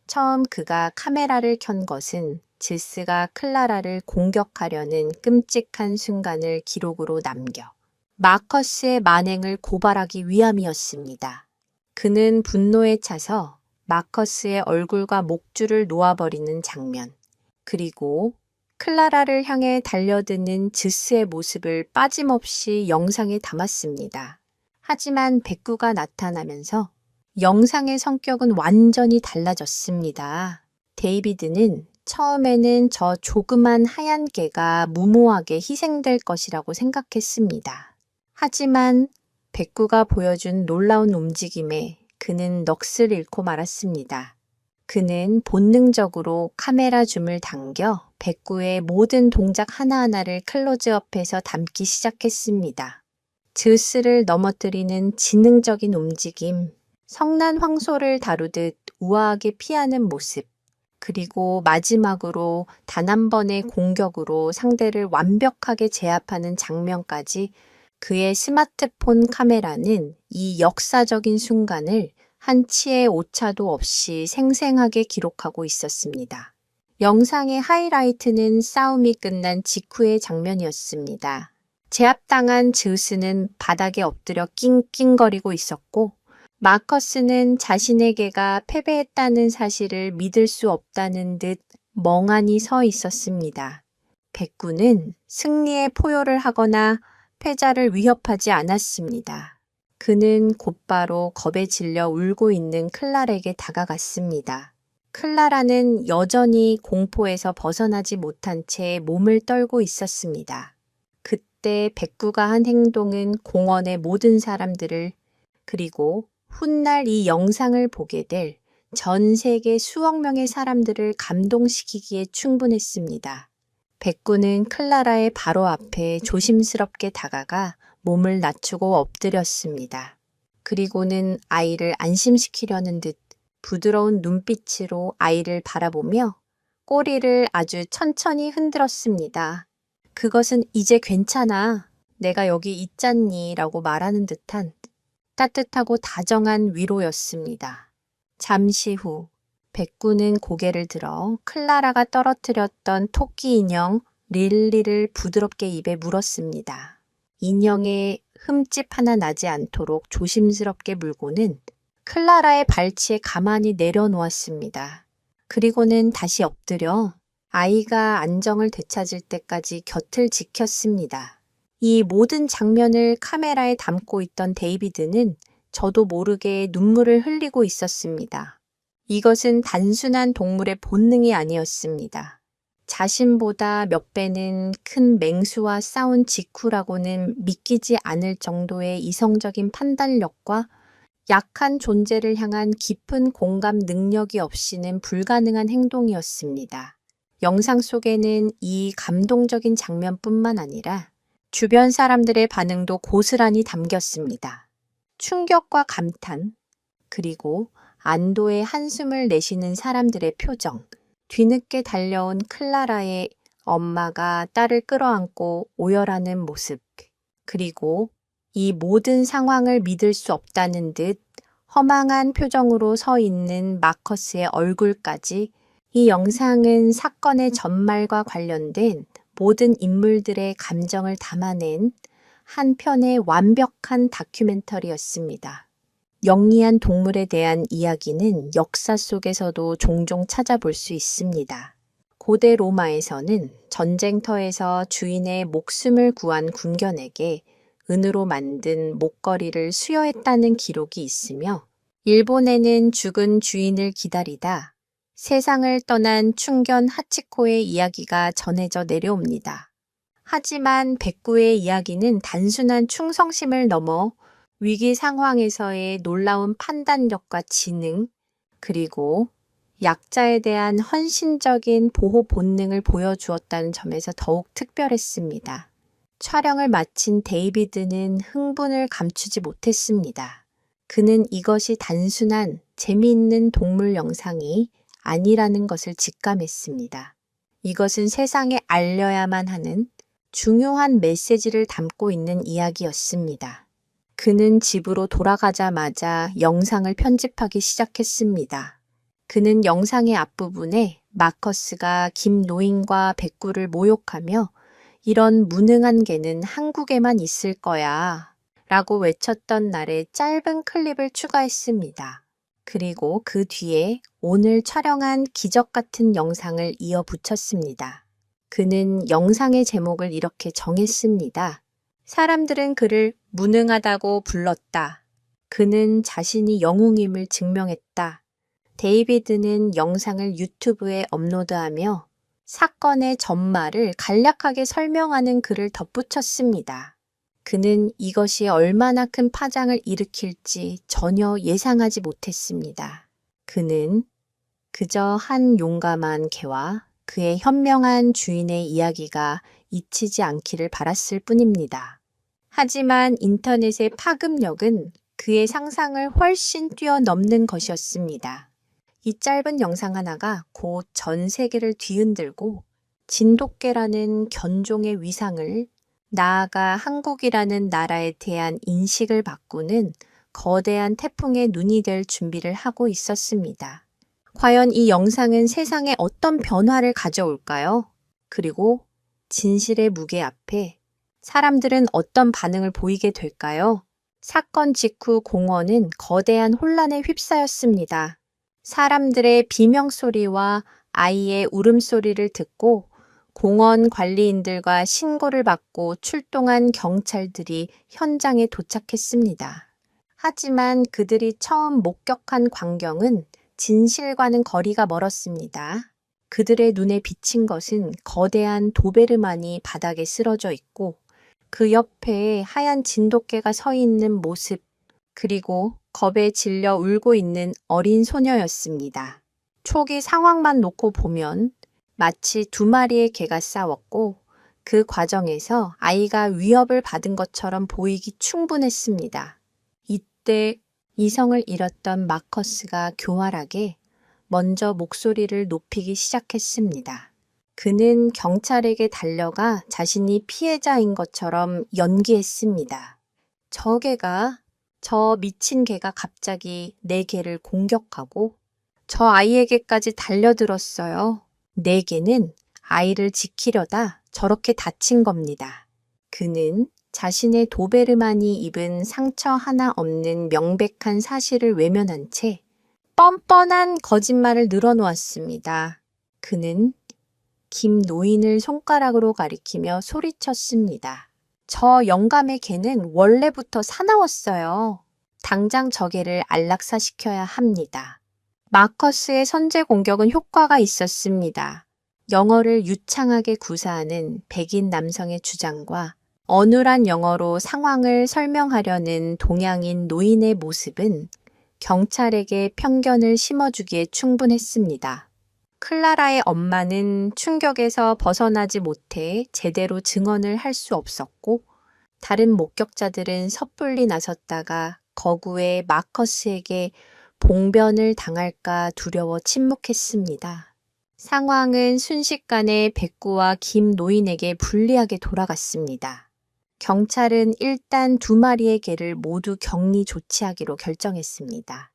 Speaker 1: 처음 그가 카메라를 켠 것은 즈스가 클라라를 공격하려는 끔찍한 순간을 기록으로 남겨 마커스의 만행을 고발하기 위함이었습니다. 그는 분노에 차서 마커스의 얼굴과 목줄을 놓아버리는 장면, 그리고 클라라를 향해 달려드는 즈스의 모습을 빠짐없이 영상에 담았습니다. 하지만 백구가 나타나면서 영상의 성격은 완전히 달라졌습니다. 데이비드는 처음에는 저 조그만 하얀 개가 무모하게 희생될 것이라고 생각했습니다. 하지만 백구가 보여준 놀라운 움직임에 그는 넋을 잃고 말았습니다. 그는 본능적으로 카메라 줌을 당겨 백구의 모든 동작 하나하나를 클로즈업해서 담기 시작했습니다. 즈스를 넘어뜨리는 지능적인 움직임, 성난 황소를 다루듯 우아하게 피하는 모습, 그리고 마지막으로 단 한 번의 공격으로 상대를 완벽하게 제압하는 장면까지 그의 스마트폰 카메라는 이 역사적인 순간을 한치의 오차도 없이 생생하게 기록하고 있었습니다. 영상의 하이라이트는 싸움이 끝난 직후의 장면이었습니다. 제압당한 즈우스는 바닥에 엎드려 낑낑거리고 있었고 마커스는 자신의 개가 패배했다는 사실을 믿을 수 없다는 듯 멍하니 서 있었습니다. 백구는 승리의 포효를 하거나 패자를 위협하지 않았습니다. 그는 곧바로 겁에 질려 울고 있는 클라라에게 다가갔습니다. 클라라는 여전히 공포에서 벗어나지 못한 채 몸을 떨고 있었습니다. 그때 백구가 한 행동은 공원의 모든 사람들을 그리고 훗날 이 영상을 보게 될 전 세계 수억 명의 사람들을 감동시키기에 충분했습니다. 백구는 클라라의 바로 앞에 조심스럽게 다가가 몸을 낮추고 엎드렸습니다. 그리고는 아이를 안심시키려는 듯 부드러운 눈빛으로 아이를 바라보며 꼬리를 아주 천천히 흔들었습니다. 그것은 이제 괜찮아. 내가 여기 있잖니 라고 말하는 듯한 따뜻하고 다정한 위로였습니다. 잠시 후 백구는 고개를 들어 클라라가 떨어뜨렸던 토끼 인형 릴리를 부드럽게 입에 물었습니다. 인형에 흠집 하나 나지 않도록 조심스럽게 물고는 클라라의 발치에 가만히 내려놓았습니다. 그리고는 다시 엎드려 아이가 안정을 되찾을 때까지 곁을 지켰습니다. 이 모든 장면을 카메라에 담고 있던 데이비드는 저도 모르게 눈물을 흘리고 있었습니다. 이것은 단순한 동물의 본능이 아니었습니다. 자신보다 몇 배는 큰 맹수와 싸운 직후라고는 믿기지 않을 정도의 이성적인 판단력과 약한 존재를 향한 깊은 공감 능력이 없이는 불가능한 행동이었습니다. 영상 속에는 이 감동적인 장면뿐만 아니라 주변 사람들의 반응도 고스란히 담겼습니다. 충격과 감탄, 그리고 안도의 한숨을 내쉬는 사람들의 표정, 뒤늦게 달려온 클라라의 엄마가 딸을 끌어안고 오열하는 모습, 그리고 이 모든 상황을 믿을 수 없다는 듯 허망한 표정으로 서 있는 마커스의 얼굴까지 이 영상은 사건의 전말과 관련된 모든 인물들의 감정을 담아낸 한 편의 완벽한 다큐멘터리였습니다. 영리한 동물에 대한 이야기는 역사 속에서도 종종 찾아볼 수 있습니다. 고대 로마에서는 전쟁터에서 주인의 목숨을 구한 군견에게 은으로 만든 목걸이를 수여했다는 기록이 있으며 일본에는 죽은 주인을 기다리다 세상을 떠난 충견 하치코의 이야기가 전해져 내려옵니다. 하지만 백구의 이야기는 단순한 충성심을 넘어 위기 상황에서의 놀라운 판단력과 지능, 그리고 약자에 대한 헌신적인 보호 본능을 보여주었다는 점에서 더욱 특별했습니다. 촬영을 마친 데이비드는 흥분을 감추지 못했습니다. 그는 이것이 단순한 재미있는 동물 영상이 아니라는 것을 직감했습니다. 이것은 세상에 알려야만 하는 중요한 메시지를 담고 있는 이야기였습니다. 그는 집으로 돌아가자마자 영상을 편집하기 시작했습니다. 그는 영상의 앞부분에 마커스가 김노인과 백구를 모욕하며 이런 무능한 개는 한국에만 있을 거야 라고 외쳤던 날의 짧은 클립을 추가했습니다. 그리고 그 뒤에 오늘 촬영한 기적 같은 영상을 이어 붙였습니다. 그는 영상의 제목을 이렇게 정했습니다. 사람들은 그를 무능하다고 불렀다. 그는 자신이 영웅임을 증명했다. 데이비드는 영상을 유튜브에 업로드하며 사건의 전말을 간략하게 설명하는 글을 덧붙였습니다. 그는 이것이 얼마나 큰 파장을 일으킬지 전혀 예상하지 못했습니다. 그는 그저 한 용감한 개와 그의 현명한 주인의 이야기가 잊히지 않기를 바랐을 뿐입니다. 하지만 인터넷의 파급력은 그의 상상을 훨씬 뛰어넘는 것이었습니다. 이 짧은 영상 하나가 곧 전 세계를 뒤흔들고 진돗개라는 견종의 위상을, 나아가 한국이라는 나라에 대한 인식을 바꾸는 거대한 태풍의 눈이 될 준비를 하고 있었습니다. 과연 이 영상은 세상에 어떤 변화를 가져올까요? 그리고 진실의 무게 앞에 사람들은 어떤 반응을 보이게 될까요? 사건 직후 공원은 거대한 혼란에 휩싸였습니다. 사람들의 비명소리와 아이의 울음소리를 듣고 공원 관리인들과 신고를 받고 출동한 경찰들이 현장에 도착했습니다. 하지만 그들이 처음 목격한 광경은 진실과는 거리가 멀었습니다. 그들의 눈에 비친 것은 거대한 도베르만이 바닥에 쓰러져 있고 그 옆에 하얀 진돗개가 서 있는 모습, 그리고 겁에 질려 울고 있는 어린 소녀였습니다. 초기 상황만 놓고 보면 마치 두 마리의 개가 싸웠고 그 과정에서 아이가 위협을 받은 것처럼 보이기 충분했습니다. 이때 이성을 잃었던 마커스가 교활하게 먼저 목소리를 높이기 시작했습니다. 그는 경찰에게 달려가 자신이 피해자인 것처럼 연기했습니다. 저 미친 개가 갑자기 내 개를 공격하고 저 아이에게까지 달려들었어요. 내 개는 아이를 지키려다 저렇게 다친 겁니다. 그는 자신의 도베르만이 입은 상처 하나 없는 명백한 사실을 외면한 채 뻔뻔한 거짓말을 늘어놓았습니다. 그는 김 노인을 손가락으로 가리키며 소리쳤습니다. 저 영감의 개는 원래부터 사나웠어요. 당장 저 개를 안락사시켜야 합니다. 마커스의 선제 공격은 효과가 있었습니다. 영어를 유창하게 구사하는 백인 남성의 주장과 어눌한 영어로 상황을 설명하려는 동양인 노인의 모습은 경찰에게 편견을 심어주기에 충분했습니다. 클라라의 엄마는 충격에서 벗어나지 못해 제대로 증언을 할 수 없었고 다른 목격자들은 섣불리 나섰다가 거구의 마커스에게 봉변을 당할까 두려워 침묵했습니다. 상황은 순식간에 백구와 김 노인에게 불리하게 돌아갔습니다. 경찰은 일단 두 마리의 개를 모두 격리 조치하기로 결정했습니다.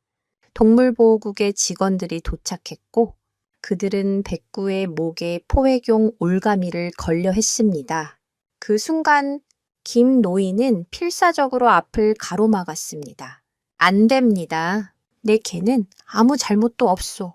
Speaker 1: 동물보호국의 직원들이 도착했고 그들은 백구의 목에 포획용 올가미를 걸려 했습니다. 그 순간 김 노인은 필사적으로 앞을 가로막았습니다. 안 됩니다. 내 개는 아무 잘못도 없소.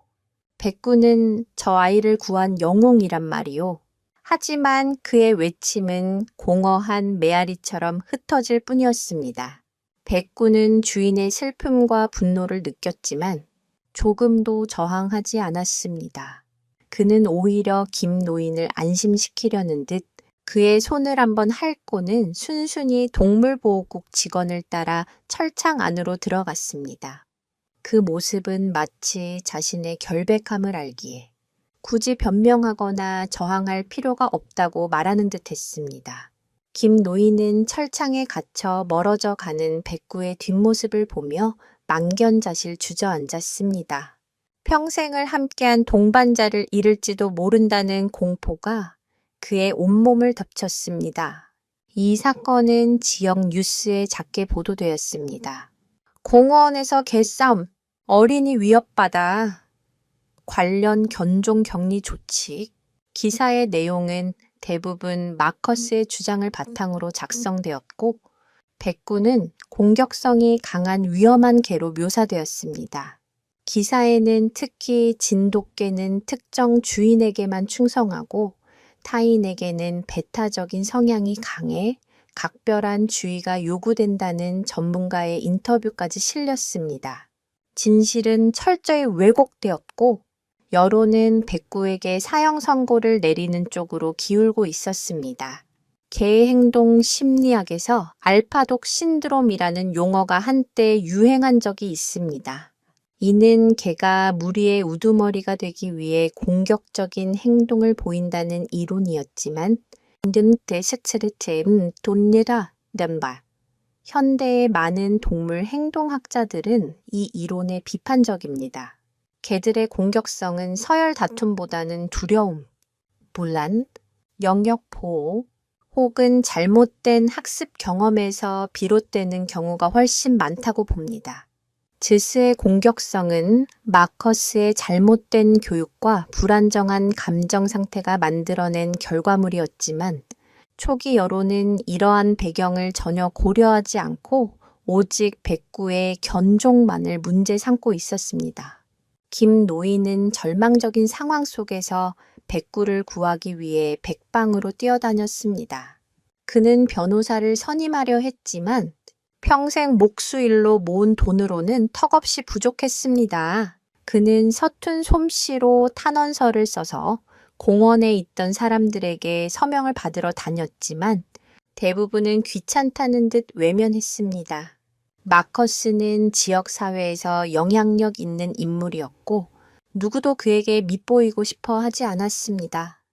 Speaker 1: 백구는 저 아이를 구한 영웅이란 말이오. 하지만 그의 외침은 공허한 메아리처럼 흩어질 뿐이었습니다. 백구는 주인의 슬픔과 분노를 느꼈지만 조금도 저항하지 않았습니다. 그는 오히려 김 노인을 안심시키려는 듯 그의 손을 한번 핥고는 순순히 동물보호국 직원을 따라 철창 안으로 들어갔습니다. 그 모습은 마치 자신의 결백함을 알기에 굳이 변명하거나 저항할 필요가 없다고 말하는 듯 했습니다. 김 노인은 철창에 갇혀 멀어져 가는 백구의 뒷모습을 보며 망견자실 주저앉았습니다. 평생을 함께한 동반자를 잃을지도 모른다는 공포가 그의 온몸을 덮쳤습니다. 이 사건은 지역 뉴스에 작게 보도되었습니다. 공원에서 개싸움, 어린이 위협받아, 관련 견종 격리 조치. 기사의 내용은 대부분 마커스의 주장을 바탕으로 작성되었고 백구는 공격성이 강한 위험한 개로 묘사되었습니다. 기사에는 특히 진돗개는 특정 주인에게만 충성하고 타인에게는 배타적인 성향이 강해 각별한 주의가 요구된다는 전문가의 인터뷰까지 실렸습니다. 진실은 철저히 왜곡되었고 여론은 백구에게 사형 선고를 내리는 쪽으로 기울고 있었습니다. 개 행동 심리학에서 알파독 신드롬이라는 용어가 한때 유행한 적이 있습니다. 이는 개가 무리의 우두머리가 되기 위해 공격적인 행동을 보인다는 이론이었지만 돈니라 덴바 현대의 많은 동물 행동학자들은 이 이론에 비판적입니다. 개들의 공격성은 서열 다툼보다는 두려움, 불안, 영역 보호, 혹은 잘못된 학습 경험에서 비롯되는 경우가 훨씬 많다고 봅니다. 즈스의 공격성은 마커스의 잘못된 교육과 불안정한 감정 상태가 만들어낸 결과물이었지만 초기 여론은 이러한 배경을 전혀 고려하지 않고 오직 백구의 견종만을 문제 삼고 있었습니다. 김 노인은 절망적인 상황 속에서 백구를 구하기 위해 백방으로 뛰어다녔습니다. 그는 변호사를 선임하려 했지만 평생 목수일로 모은 돈으로는 턱없이 부족했습니다. 그는 서툰 솜씨로 탄원서를 써서 공원에 있던 사람들에게 서명을 받으러 다녔지만 대부분은 귀찮다는 듯 외면했습니다. 마커스는 지역사회에서 영향력 있는 인물이었고 누구도 그에게 밉보이고 싶어 하지 않았습니다.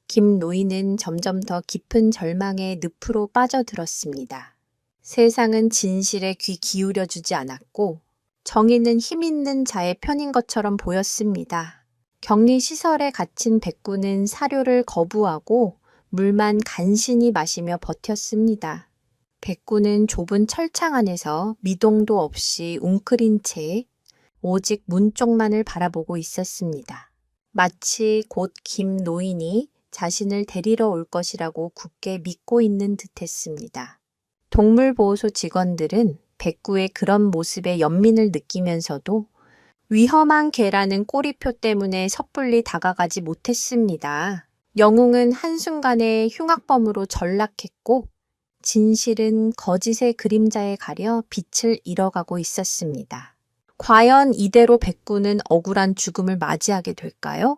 Speaker 1: 김 노인은 점점 더 깊은 절망의 늪으로 빠져들었습니다. 세상은 진실에 귀 기울여주지 않았고 정의는 힘 있는 자의 편인 것처럼 보였습니다. 격리시설에 갇힌 백구는 사료를 거부하고 물만 간신히 마시며 버텼습니다. 백구는 좁은 철창 안에서 미동도 없이 웅크린 채 오직 문 쪽만을 바라보고 있었습니다. 마치 곧 김 노인이 자신을 데리러 올 것이라고 굳게 믿고 있는 듯했습니다. 동물보호소 직원들은 백구의 그런 모습에 연민을 느끼면서도 위험한 개라는 꼬리표 때문에 섣불리 다가가지 못했습니다. 영웅은 한순간에 흉악범으로 전락했고 진실은 거짓의 그림자에 가려 빛을 잃어가고 있었습니다. 과연 이대로 백구는 억울한 죽음을 맞이하게 될까요?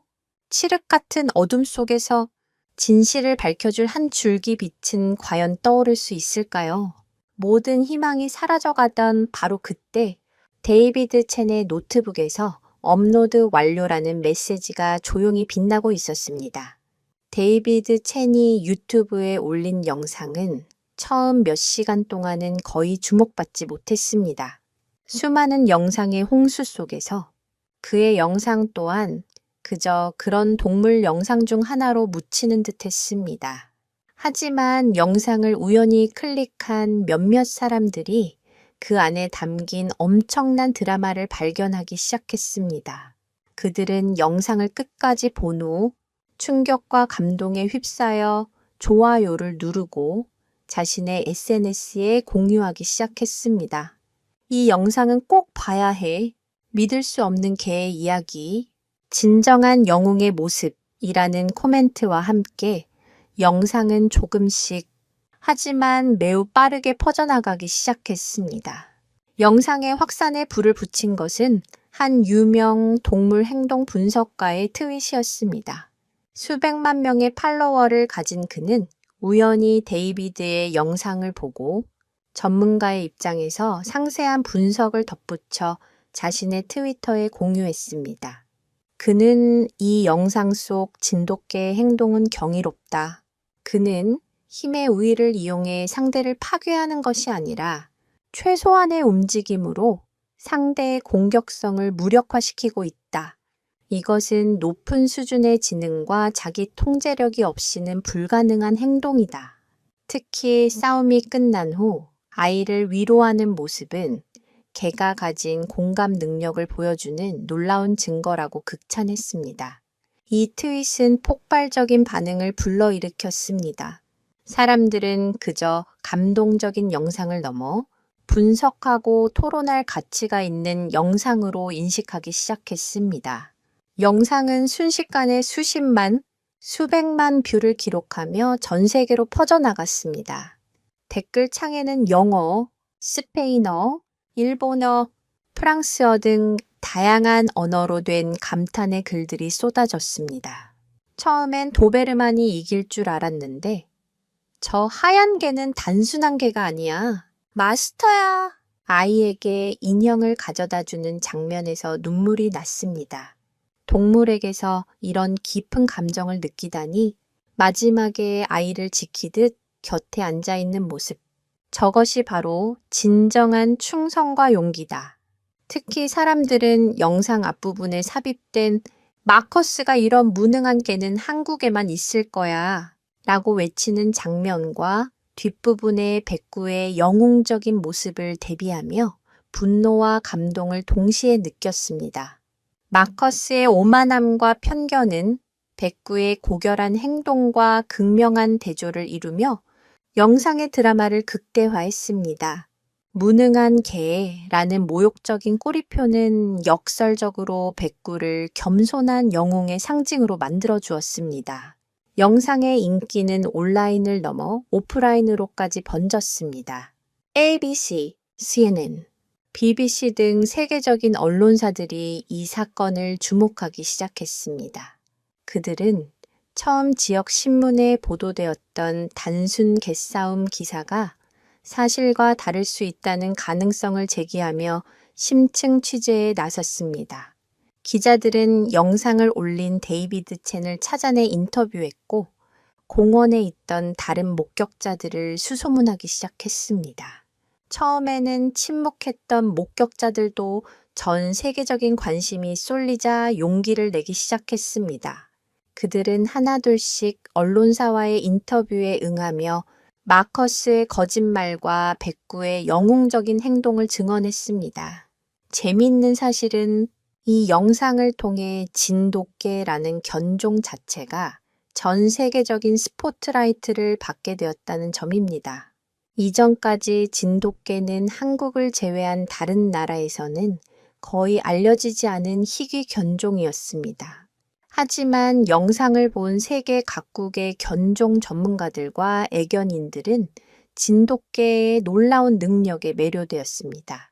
Speaker 1: 칠흑 같은 어둠 속에서 진실을 밝혀줄 한 줄기 빛은 과연 떠오를 수 있을까요? 모든 희망이 사라져가던 바로 그때 데이비드 첸의 노트북에서 업로드 완료라는 메시지가 조용히 빛나고 있었습니다. 데이비드 첸이 유튜브에 올린 영상은 처음 몇 시간 동안은 거의 주목받지 못했습니다. 수많은 영상의 홍수 속에서 그의 영상 또한 그저 그런 동물 영상 중 하나로 묻히는 듯 했습니다. 하지만 영상을 우연히 클릭한 몇몇 사람들이 그 안에 담긴 엄청난 드라마를 발견하기 시작했습니다. 그들은 영상을 끝까지 본 후 충격과 감동에 휩싸여 좋아요를 누르고 자신의 SNS에 공유하기 시작했습니다. 이 영상은 꼭 봐야 해. 믿을 수 없는 개의 이야기, 진정한 영웅의 모습이라는 코멘트와 함께 영상은 조금씩 하지만 매우 빠르게 퍼져나가기 시작했습니다. 영상의 확산에 불을 붙인 것은 한 유명 동물 행동 분석가의 트윗이었습니다. 수백만 명의 팔로워를 가진 그는 우연히 데이비드의 영상을 보고 전문가의 입장에서 상세한 분석을 덧붙여 자신의 트위터에 공유했습니다. 그는 이 영상 속 진돗개의 행동은 경이롭다. 그는 힘의 우위를 이용해 상대를 파괴하는 것이 아니라 최소한의 움직임으로 상대의 공격성을 무력화시키고 있다. 이것은 높은 수준의 지능과 자기 통제력이 없이는 불가능한 행동이다. 특히 싸움이 끝난 후 아이를 위로하는 모습은 개가 가진 공감 능력을 보여주는 놀라운 증거라고 극찬했습니다. 이 트윗은 폭발적인 반응을 불러일으켰습니다. 사람들은 그저 감동적인 영상을 넘어 분석하고 토론할 가치가 있는 영상으로 인식하기 시작했습니다. 영상은 순식간에 수십만 수백만 뷰를 기록하며 전 세계로 퍼져나갔습니다. 댓글창에는 영어, 스페인어, 일본어, 프랑스어 등 다양한 언어로 된 감탄의 글들이 쏟아졌습니다. 처음엔 도베르만이 이길 줄 알았는데 저 하얀 개는 단순한 개가 아니야. 마스터야. 아이에게 인형을 가져다 주는 장면에서 눈물이 났습니다. 동물에게서 이런 깊은 감정을 느끼다니 마지막에 아이를 지키듯 곁에 앉아 있는 모습. 저것이 바로 진정한 충성과 용기다. 특히 사람들은 영상 앞부분에 삽입된 마커스가 이런 무능한 개는 한국에만 있을 거야 라고 외치는 장면과 뒷부분의 백구의 영웅적인 모습을 대비하며 분노와 감동을 동시에 느꼈습니다. 마커스의 오만함과 편견은 백구의 고결한 행동과 극명한 대조를 이루며 영상의 드라마를 극대화했습니다. 무능한 개라는 모욕적인 꼬리표는 역설적으로 백구를 겸손한 영웅의 상징으로 만들어 주었습니다. 영상의 인기는 온라인을 넘어 오프라인으로까지 번졌습니다. ABC, CNN, BBC 등 세계적인 언론사들이 이 사건을 주목하기 시작했습니다. 그들은 처음 지역 신문에 보도되었던 단순 개싸움 기사가 사실과 다를 수 있다는 가능성을 제기하며 심층 취재에 나섰습니다. 기자들은 영상을 올린 데이비드 첸을 찾아내 인터뷰했고 공원에 있던 다른 목격자들을 수소문하기 시작했습니다. 처음에는 침묵했던 목격자들도 전 세계적인 관심이 쏠리자 용기를 내기 시작했습니다. 그들은 하나둘씩 언론사와의 인터뷰에 응하며 마커스의 거짓말과 백구의 영웅적인 행동을 증언했습니다. 재미있는 사실은 이 영상을 통해 진돗개라는 견종 자체가 전 세계적인 스포트라이트를 받게 되었다는 점입니다. 이전까지 진돗개는 한국을 제외한 다른 나라에서는 거의 알려지지 않은 희귀 견종이었습니다. 하지만 영상을 본 세계 각국의 견종 전문가들과 애견인들은 진돗개의 놀라운 능력에 매료되었습니다.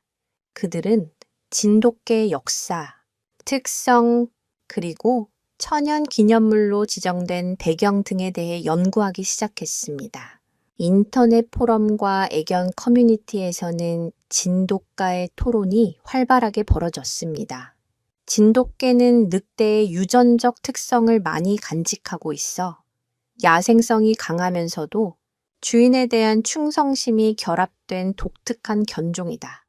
Speaker 1: 그들은 진돗개의 역사, 특성, 그리고 천연 기념물로 지정된 배경 등에 대해 연구하기 시작했습니다. 인터넷 포럼과 애견 커뮤니티에서는 진돗가의 토론이 활발하게 벌어졌습니다. 진돗개는 늑대의 유전적 특성을 많이 간직하고 있어 야생성이 강하면서도 주인에 대한 충성심이 결합된 독특한 견종이다.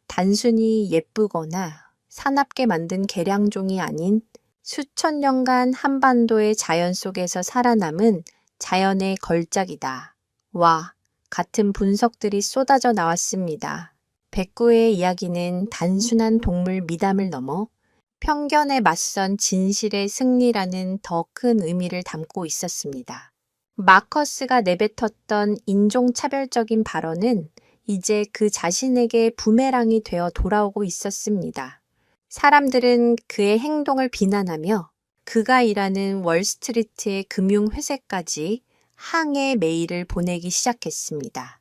Speaker 1: 단순히 예쁘거나 사납게 만든 개량종이 아닌 수천 년간 한반도의 자연 속에서 살아남은 자연의 걸작이다. 와, 같은 분석들이 쏟아져 나왔습니다. 백구의 이야기는 단순한 동물 미담을 넘어 편견에 맞선 진실의 승리라는 더 큰 의미를 담고 있었습니다. 마커스가 내뱉었던 인종차별적인 발언은 이제 그 자신에게 부메랑이 되어 돌아오고 있었습니다. 사람들은 그의 행동을 비난하며 그가 일하는 월스트리트의 금융회사까지 항해 메일을 보내기 시작했습니다.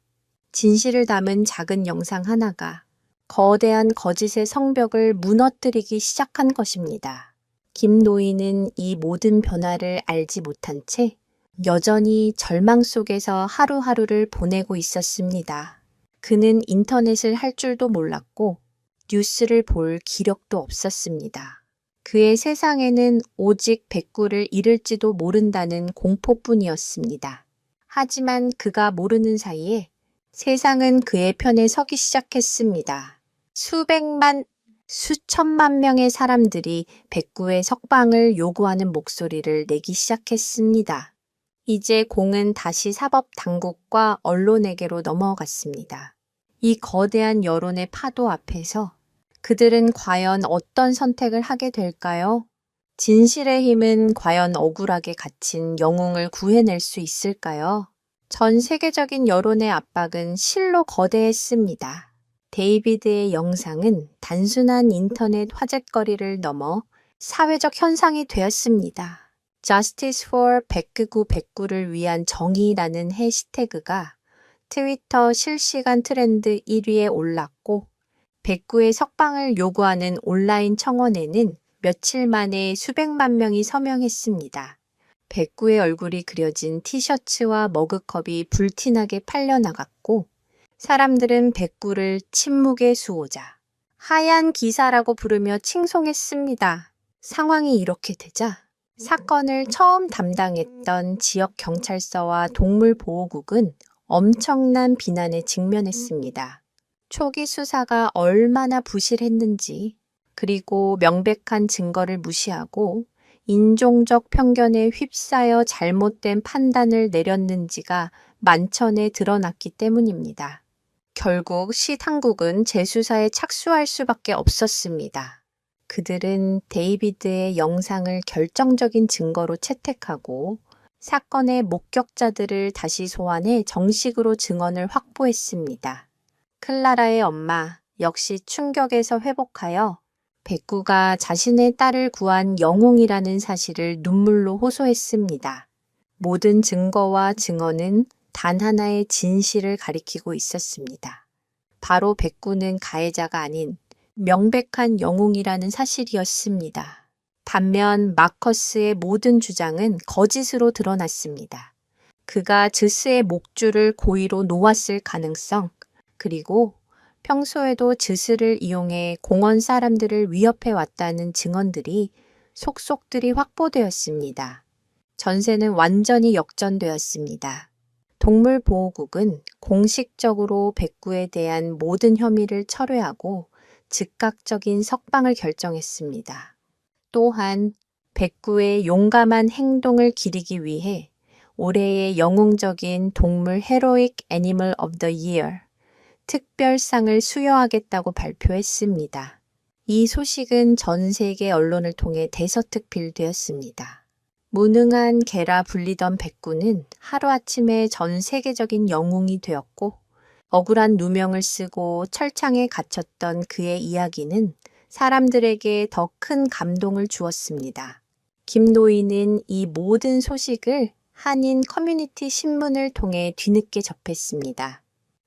Speaker 1: 진실을 담은 작은 영상 하나가 거대한 거짓의 성벽을 무너뜨리기 시작한 것입니다. 김노인은 이 모든 변화를 알지 못한 채 여전히 절망 속에서 하루하루를 보내고 있었습니다. 그는 인터넷을 할 줄도 몰랐고 뉴스를 볼 기력도 없었습니다. 그의 세상에는 오직 백구를 잃을지도 모른다는 공포뿐이었습니다. 하지만 그가 모르는 사이에 세상은 그의 편에 서기 시작했습니다. 수백만, 수천만 명의 사람들이 백구의 석방을 요구하는 목소리를 내기 시작했습니다. 이제 공은 다시 사법 당국과 언론에게로 넘어갔습니다. 이 거대한 여론의 파도 앞에서 그들은 과연 어떤 선택을 하게 될까요? 진실의 힘은 과연 억울하게 갇힌 영웅을 구해낼 수 있을까요? 전 세계적인 여론의 압박은 실로 거대했습니다. 데이비드의 영상은 단순한 인터넷 화제거리를 넘어 사회적 현상이 되었습니다. Justice for 백구 백구를 위한 정의라는 해시태그가 트위터 실시간 트렌드 1위에 올랐고 백구의 석방을 요구하는 온라인 청원에는 며칠 만에 수백만 명이 서명했습니다. 백구의 얼굴이 그려진 티셔츠와 머그컵이 불티나게 팔려나갔고 사람들은 백구를 침묵의 수호자, 하얀 기사라고 부르며 칭송했습니다. 상황이 이렇게 되자 사건을 처음 담당했던 지역 경찰서와 동물보호국은 엄청난 비난에 직면했습니다. 초기 수사가 얼마나 부실했는지, 그리고 명백한 증거를 무시하고 인종적 편견에 휩싸여 잘못된 판단을 내렸는지가 만천에 드러났기 때문입니다. 결국 시 당국은 재수사에 착수할 수밖에 없었습니다. 그들은 데이비드의 영상을 결정적인 증거로 채택하고 사건의 목격자들을 다시 소환해 정식으로 증언을 확보했습니다. 클라라의 엄마 역시 충격에서 회복하여 백구가 자신의 딸을 구한 영웅이라는 사실을 눈물로 호소했습니다. 모든 증거와 증언은 단 하나의 진실을 가리키고 있었습니다. 바로 백구는 가해자가 아닌 명백한 영웅이라는 사실이었습니다. 반면 마커스의 모든 주장은 거짓으로 드러났습니다. 그가 즈스의 목줄을 고의로 놓았을 가능성, 그리고 평소에도 즈스를 이용해 공원 사람들을 위협해 왔다는 증언들이 속속들이 확보되었습니다. 전세는 완전히 역전되었습니다. 동물보호국은 공식적으로 백구에 대한 모든 혐의를 철회하고 즉각적인 석방을 결정했습니다. 또한 백구의 용감한 행동을 기리기 위해 올해의 영웅적인 동물 헤로익 애니멀 오브 더 이어 특별상을 수여하겠다고 발표했습니다. 이 소식은 전 세계 언론을 통해 대서특필되었습니다. 무능한 개라 불리던 백구는 하루아침에 전 세계적인 영웅이 되었고 억울한 누명을 쓰고 철창에 갇혔던 그의 이야기는 사람들에게 더 큰 감동을 주었습니다. 김노인은 이 모든 소식을 한인 커뮤니티 신문을 통해 뒤늦게 접했습니다.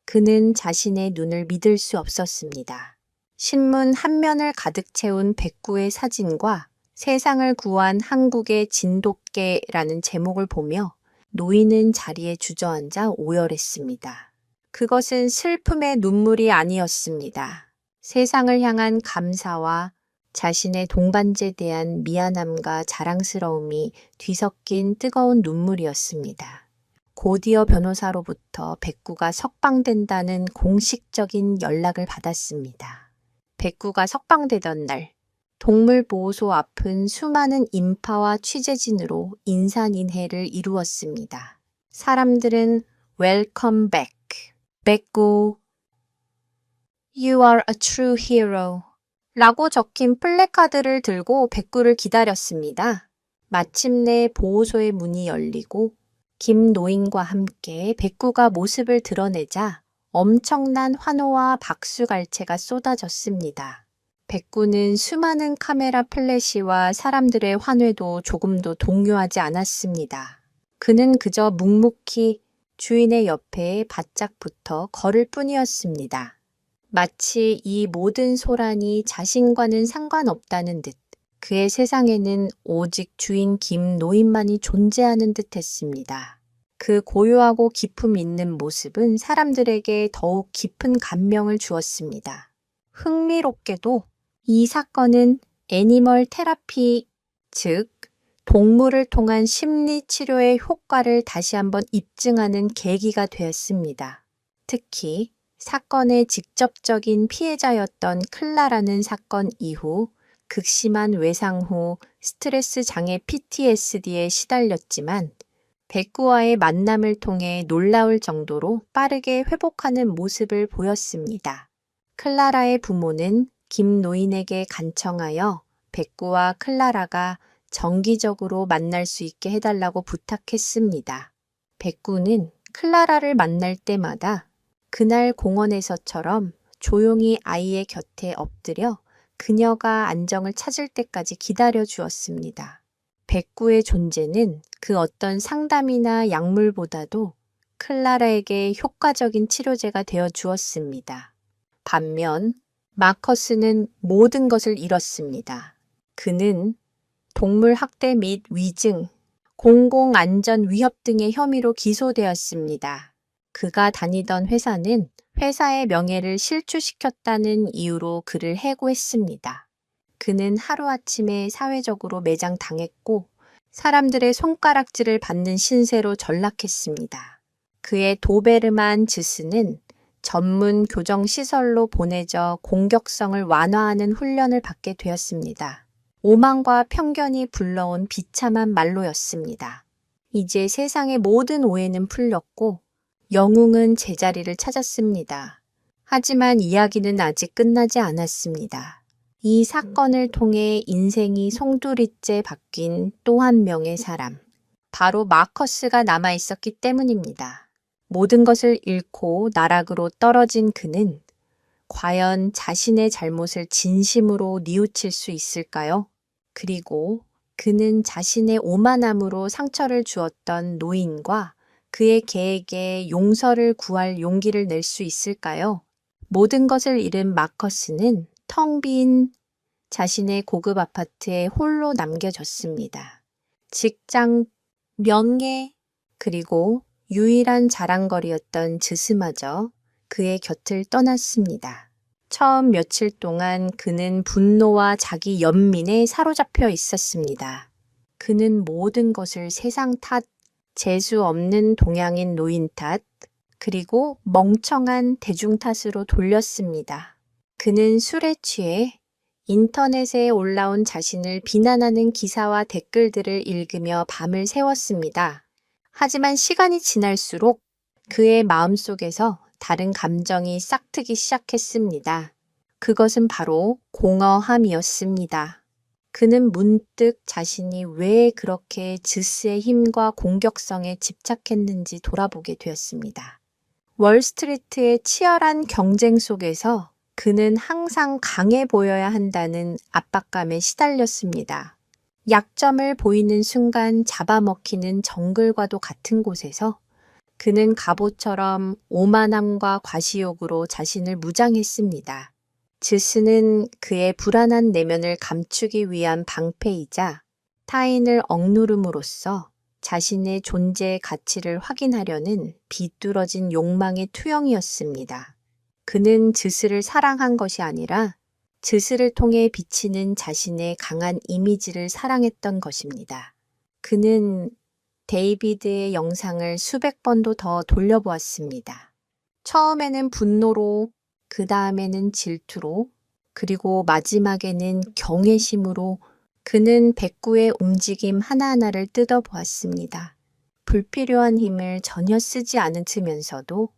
Speaker 1: 그는 자신의 눈을 믿을 수 없었습니다. 신문 한 면을 가득 채운 백구의 사진과 세상을 구한 한국의 진돗개라는 제목을 보며 노인은 자리에 주저앉아 오열했습니다. 그것은 슬픔의 눈물이 아니었습니다. 세상을 향한 감사와 자신의 동반자에 대한 미안함과 자랑스러움이 뒤섞인 뜨거운 눈물이었습니다. 고디어 변호사로부터 백구가 석방된다는 공식적인 연락을 받았습니다. 백구가 석방되던 날, 동물보호소 앞은 수많은 인파와 취재진으로 인산인해를 이루었습니다. 사람들은 Welcome back. 백구, You are a true hero. 라고 적힌 플래카드를 들고 백구를 기다렸습니다. 마침내 보호소의 문이 열리고 김노인과 함께 백구가 모습을 드러내자 엄청난 환호와 박수갈채가 쏟아졌습니다. 백구는 수많은 카메라 플래시와 사람들의 환호에도 조금도 동요하지 않았습니다. 그는 그저 묵묵히 주인의 옆에 바짝 붙어 걸을 뿐이었습니다. 마치 이 모든 소란이 자신과는 상관없다는 듯 그의 세상에는 오직 주인 김노인만이 존재하는 듯 했습니다. 그 고요하고 기품 있는 모습은 사람들에게 더욱 깊은 감명을 주었습니다. 흥미롭게도 이 사건은 애니멀 테라피, 즉 동물을 통한 심리 치료의 효과를 다시 한번 입증하는 계기가 되었습니다. 특히 사건의 직접적인 피해자였던 클라라는 사건 이후 극심한 외상 후 스트레스 장애 PTSD에 시달렸지만 백구와의 만남을 통해 놀라울 정도로 빠르게 회복하는 모습을 보였습니다. 클라라의 부모는 김노인에게 간청하여 백구와 클라라가 정기적으로 만날 수 있게 해달라고 부탁했습니다. 백구는 클라라를 만날 때마다 그날 공원에서처럼 조용히 아이의 곁에 엎드려 그녀가 안정을 찾을 때까지 기다려 주었습니다. 백구의 존재는 그 어떤 상담이나 약물보다도 클라라에게 효과적인 치료제가 되어 주었습니다. 반면 마커스는 모든 것을 잃었습니다. 그는 동물 학대 및 위증, 공공안전 위협 등의 혐의로 기소되었습니다. 그가 다니던 회사는 회사의 명예를 실추시켰다는 이유로 그를 해고했습니다. 그는 하루아침에 사회적으로 매장당했고 사람들의 손가락질을 받는 신세로 전락했습니다. 그의 도베르만 즈스는 전문 교정시설로 보내져 공격성을 완화하는 훈련을 받게 되었습니다. 오만과 편견이 불러온 비참한 말로였습니다. 이제 세상의 모든 오해는 풀렸고 영웅은 제자리를 찾았습니다. 하지만 이야기는 아직 끝나지 않았습니다. 이 사건을 통해 인생이 송두리째 바뀐 또 한 명의 사람, 바로 마커스가 남아있었기 때문입니다. 모든 것을 잃고 나락으로 떨어진 그는 과연 자신의 잘못을 진심으로 뉘우칠 수 있을까요? 그리고 그는 자신의 오만함으로 상처를 주었던 노인과 그의 개에게 용서를 구할 용기를 낼 수 있을까요? 모든 것을 잃은 마커스는 텅 빈 자신의 고급 아파트에 홀로 남겨졌습니다. 직장, 명예, 그리고 유일한 자랑거리였던 즈스마저 그의 곁을 떠났습니다. 처음 며칠 동안 그는 분노와 자기 연민에 사로잡혀 있었습니다. 그는 모든 것을 세상 탓, 재수 없는 동양인 노인 탓, 그리고 멍청한 대중 탓으로 돌렸습니다. 그는 술에 취해 인터넷에 올라온 자신을 비난하는 기사와 댓글들을 읽으며 밤을 새웠습니다. 하지만 시간이 지날수록 그의 마음속에서 다른 감정이 싹트기 시작했습니다. 그것은 바로 공허함이었습니다. 그는 문득 자신이 왜 그렇게 즈스의 힘과 공격성에 집착했는지 돌아보게 되었습니다. 월스트리트의 치열한 경쟁 속에서 그는 항상 강해 보여야 한다는 압박감에 시달렸습니다. 약점을 보이는 순간 잡아먹히는 정글과도 같은 곳에서 그는 갑옷처럼 오만함과 과시욕으로 자신을 무장했습니다. 즈스는 그의 불안한 내면을 감추기 위한 방패이자 타인을 억누름으로써 자신의 존재의 가치를 확인하려는 비뚤어진 욕망의 투영이었습니다. 그는 즈스를 사랑한 것이 아니라 즈스를 통해 비치는 자신의 강한 이미지를 사랑했던 것입니다. 그는 데이비드의 영상을 수백 번도 더 돌려보았습니다. 처음에는 분노로, 그 다음에는 질투로, 그리고 마지막에는 경외심으로 그는 백구의 움직임 하나하나를 뜯어보았습니다. 불필요한 힘을 전혀 쓰지 않으면서도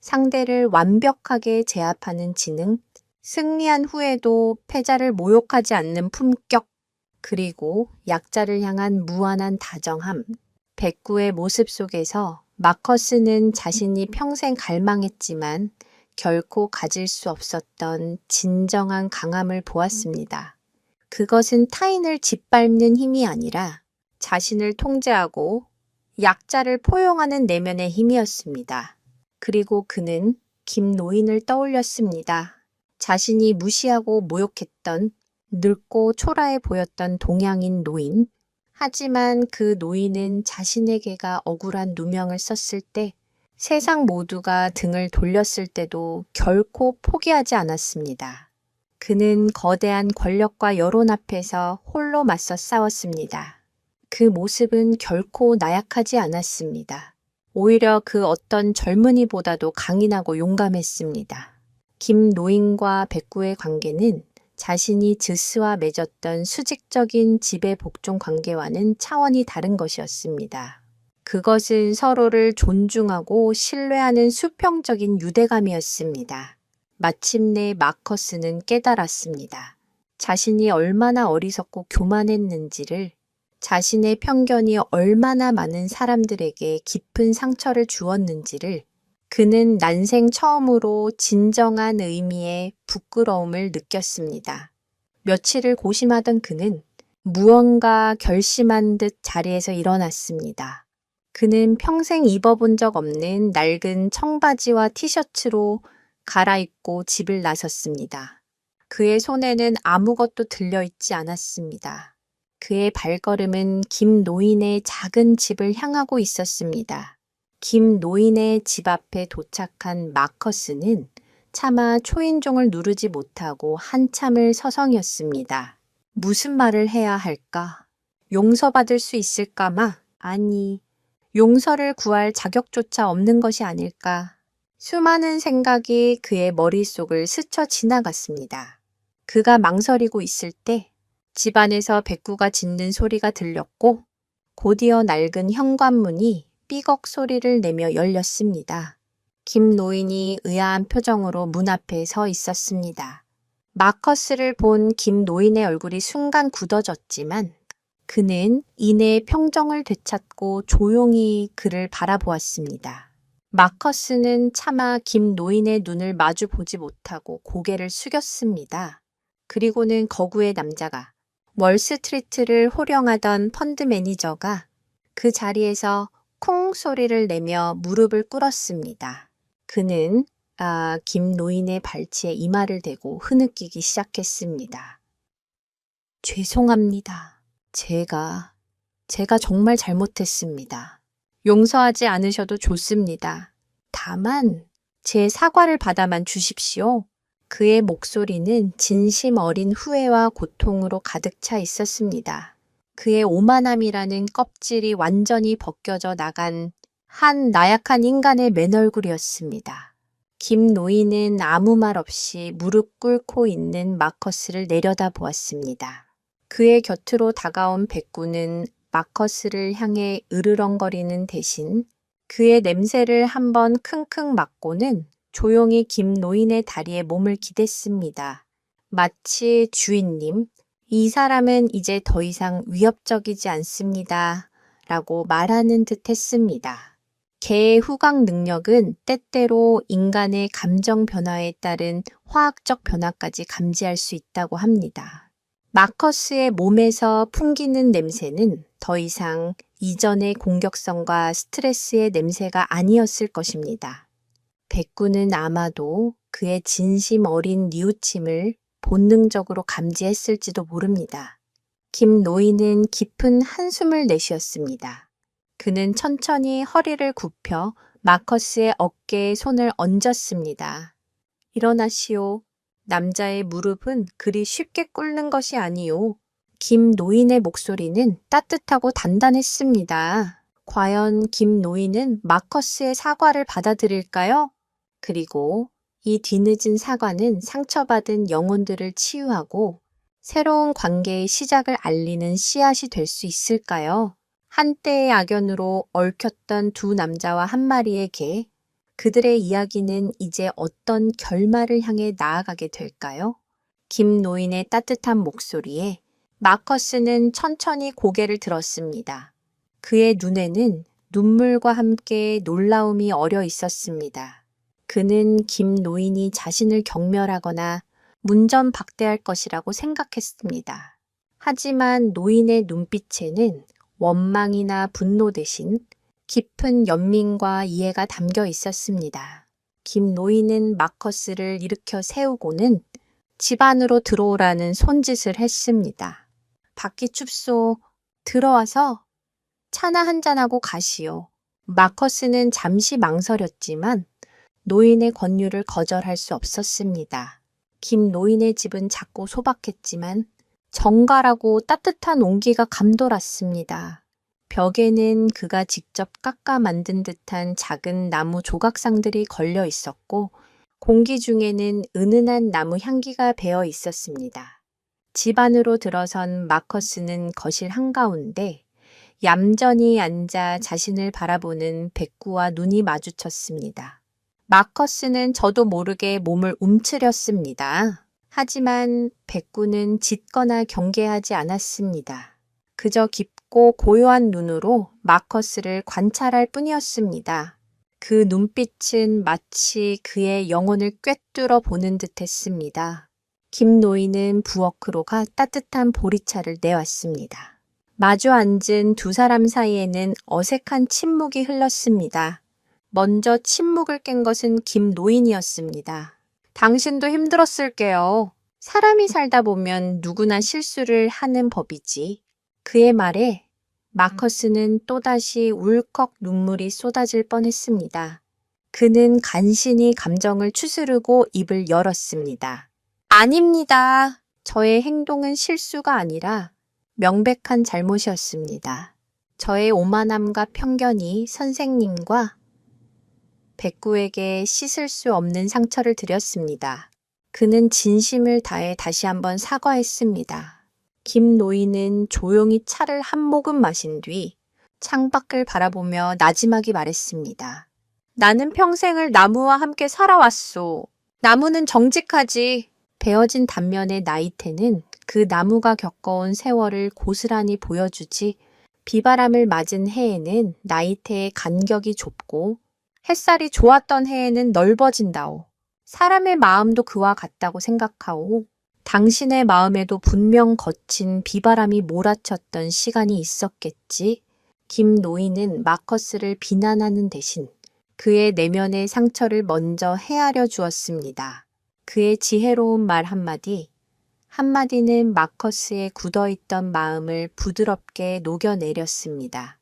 Speaker 1: 상대를 완벽하게 제압하는 지능, 승리한 후에도 패자를 모욕하지 않는 품격, 그리고 약자를 향한 무한한 다정함. 백구의 모습 속에서 마커스는 자신이 평생 갈망했지만 결코 가질 수 없었던 진정한 강함을 보았습니다. 그것은 타인을 짓밟는 힘이 아니라 자신을 통제하고 약자를 포용하는 내면의 힘이었습니다. 그리고 그는 김노인을 떠올렸습니다. 자신이 무시하고 모욕했던 늙고 초라해 보였던 동양인 노인. 하지만 그 노인은 자신에게가 억울한 누명을 썼을 때, 세상 모두가 등을 돌렸을 때도 결코 포기하지 않았습니다. 그는 거대한 권력과 여론 앞에서 홀로 맞서 싸웠습니다. 그 모습은 결코 나약하지 않았습니다. 오히려 그 어떤 젊은이보다도 강인하고 용감했습니다. 김노인과 백구의 관계는 자신이 즈스와 맺었던 수직적인 지배 복종 관계와는 차원이 다른 것이었습니다. 그것은 서로를 존중하고 신뢰하는 수평적인 유대감이었습니다. 마침내 마커스는 깨달았습니다. 자신이 얼마나 어리석고 교만했는지를, 자신의 편견이 얼마나 많은 사람들에게 깊은 상처를 주었는지를 그는 난생 처음으로 진정한 의미의 부끄러움을 느꼈습니다. 며칠을 고심하던 그는 무언가 결심한 듯 자리에서 일어났습니다. 그는 평생 입어본 적 없는 낡은 청바지와 티셔츠로 갈아입고 집을 나섰습니다. 그의 손에는 아무것도 들려있지 않았습니다. 그의 발걸음은 김 노인의 작은 집을 향하고 있었습니다. 김 노인의 집 앞에 도착한 마커스는 차마 초인종을 누르지 못하고 한참을 서성였습니다. 무슨 말을 해야 할까? 용서받을 수 있을까마? 아니, 용서를 구할 자격조차 없는 것이 아닐까? 수많은 생각이 그의 머릿속을 스쳐 지나갔습니다. 그가 망설이고 있을 때 집안에서 백구가 짖는 소리가 들렸고 곧이어 낡은 현관문이 삐걱 소리를 내며 열렸습니다. 김 노인이 의아한 표정으로 문 앞에 서 있었습니다. 마커스를 본 김 노인의 얼굴이 순간 굳어졌지만 그는 이내 평정을 되찾고 조용히 그를 바라보았습니다. 마커스는 차마 김 노인의 눈을 마주 보지 못하고 고개를 숙였습니다. 그리고는 거구의 남자가 월스트리트를 호령하던 펀드 매니저가 그 자리에서 쿵 소리를 내며 무릎을 꿇었습니다. 그는 김 노인의 발치에 이마를 대고 흐느끼기 시작했습니다. 죄송합니다. 제가 정말 잘못했습니다. 용서하지 않으셔도 좋습니다. 다만 제 사과를 받아만 주십시오. 그의 목소리는 진심 어린 후회와 고통으로 가득 차 있었습니다. 그의 오만함이라는 껍질이 완전히 벗겨져 나간 한 나약한 인간의 맨얼굴이었습니다. 김 노인은 아무 말 없이 무릎 꿇고 있는 마커스를 내려다보았습니다. 그의 곁으로 다가온 백구는 마커스를 향해 으르렁거리는 대신 그의 냄새를 한번 킁킁 맡고는 조용히 김 노인의 다리에 몸을 기댔습니다. 마치 주인님, 이 사람은 이제 더 이상 위협적이지 않습니다. 라고 말하는 듯 했습니다. 개의 후각 능력은 때때로 인간의 감정 변화에 따른 화학적 변화까지 감지할 수 있다고 합니다. 마커스의 몸에서 풍기는 냄새는 더 이상 이전의 공격성과 스트레스의 냄새가 아니었을 것입니다. 백구는 아마도 그의 진심 어린 뉘우침을 본능적으로 감지했을지도 모릅니다. 김 노인은 깊은 한숨을 내쉬었습니다. 그는 천천히 허리를 굽혀 마커스의 어깨에 손을 얹었습니다. 일어나시오. 남자의 무릎은 그리 쉽게 꿇는 것이 아니오. 김 노인의 목소리는 따뜻하고 단단했습니다. 과연 김 노인은 마커스의 사과를 받아들일까요? 그리고 이 뒤늦은 사과는 상처받은 영혼들을 치유하고 새로운 관계의 시작을 알리는 씨앗이 될 수 있을까요? 한때의 악연으로 얽혔던 두 남자와 한 마리의 개, 그들의 이야기는 이제 어떤 결말을 향해 나아가게 될까요? 김 노인의 따뜻한 목소리에 마커스는 천천히 고개를 들었습니다. 그의 눈에는 눈물과 함께 놀라움이 어려 있었습니다. 그는 김 노인이 자신을 경멸하거나 문전박대할 것이라고 생각했습니다. 하지만 노인의 눈빛에는 원망이나 분노 대신 깊은 연민과 이해가 담겨 있었습니다. 김 노인은 마커스를 일으켜 세우고는 집 안으로 들어오라는 손짓을 했습니다. 밖이 춥소. 들어와서 차나 한잔하고 가시오. 마커스는 잠시 망설였지만 노인의 권유를 거절할 수 없었습니다. 김 노인의 집은 작고 소박했지만 정갈하고 따뜻한 온기가 감돌았습니다. 벽에는 그가 직접 깎아 만든 듯한 작은 나무 조각상들이 걸려 있었고 공기 중에는 은은한 나무 향기가 배어 있었습니다. 집 안으로 들어선 마커스는 거실 한가운데 얌전히 앉아 자신을 바라보는 백구와 눈이 마주쳤습니다. 마커스는 저도 모르게 몸을 움츠렸습니다. 하지만 백구는 짖거나 경계하지 않았습니다. 그저 깊고 고요한 눈으로 마커스를 관찰할 뿐이었습니다. 그 눈빛은 마치 그의 영혼을 꿰뚫어 보는 듯 했습니다. 김 노인은 부엌으로 가 따뜻한 보리차를 내왔습니다. 마주 앉은 두 사람 사이에는 어색한 침묵이 흘렀습니다. 먼저 침묵을 깬 것은 김 노인이었습니다. 당신도 힘들었을게요. 사람이 살다 보면 누구나 실수를 하는 법이지. 그의 말에 마커스는 또다시 울컥 눈물이 쏟아질 뻔했습니다. 그는 간신히 감정을 추스르고 입을 열었습니다. 아닙니다. 저의 행동은 실수가 아니라 명백한 잘못이었습니다. 저의 오만함과 편견이 선생님과 백구에게 씻을 수 없는 상처를 드렸습니다. 그는 진심을 다해 다시 한번 사과했습니다. 김 노인은 조용히 차를 한 모금 마신 뒤 창밖을 바라보며 나지막이 말했습니다. 나는 평생을 나무와 함께 살아왔소. 나무는 정직하지. 베어진 단면의 나이테는 그 나무가 겪어온 세월을 고스란히 보여주지 비바람을 맞은 해에는 나이테의 간격이 좁고 햇살이 좋았던 해에는 넓어진다오. 사람의 마음도 그와 같다고 생각하오. 당신의 마음에도 분명 거친 비바람이 몰아쳤던 시간이 있었겠지. 김 노인은 마커스를 비난하는 대신 그의 내면의 상처를 먼저 헤아려 주었습니다. 그의 지혜로운 말 한마디는 마커스의 굳어있던 마음을 부드럽게 녹여내렸습니다.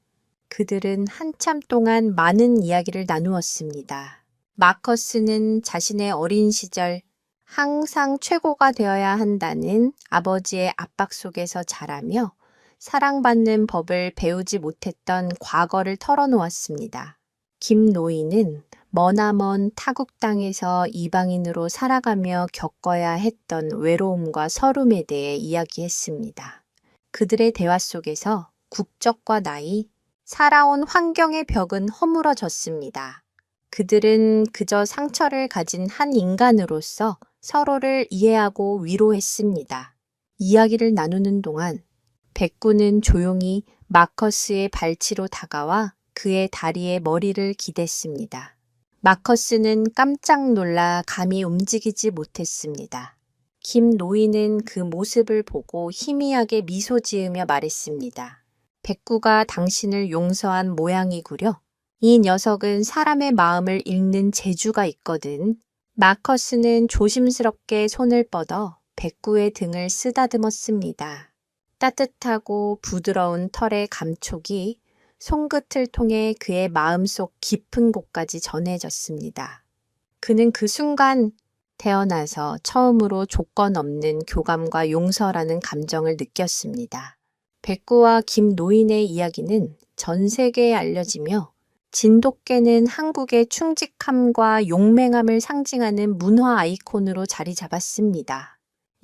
Speaker 1: 그들은 한참 동안 많은 이야기를 나누었습니다. 마커스는 자신의 어린 시절 항상 최고가 되어야 한다는 아버지의 압박 속에서 자라며 사랑받는 법을 배우지 못했던 과거를 털어놓았습니다. 김 노인은 머나먼 타국 땅에서 이방인으로 살아가며 겪어야 했던 외로움과 서름에 대해 이야기했습니다. 그들의 대화 속에서 국적과 나이, 살아온 환경의 벽은 허물어졌습니다. 그들은 그저 상처를 가진 한 인간으로서 서로를 이해하고 위로했습니다. 이야기를 나누는 동안 백구는 조용히 마커스의 발치로 다가와 그의 다리에 머리를 기댔습니다. 마커스는 깜짝 놀라 감히 움직이지 못했습니다. 김 노인은 그 모습을 보고 희미하게 미소 지으며 말했습니다. 백구가 당신을 용서한 모양이구려. 이 녀석은 사람의 마음을 읽는 재주가 있거든. 마커스는 조심스럽게 손을 뻗어 백구의 등을 쓰다듬었습니다. 따뜻하고 부드러운 털의 감촉이 손끝을 통해 그의 마음속 깊은 곳까지 전해졌습니다. 그는 그 순간 태어나서 처음으로 조건 없는 교감과 용서라는 감정을 느꼈습니다. 백구와 김 노인의 이야기는 전 세계에 알려지며 진돗개는 한국의 충직함과 용맹함을 상징하는 문화 아이콘으로 자리 잡았습니다.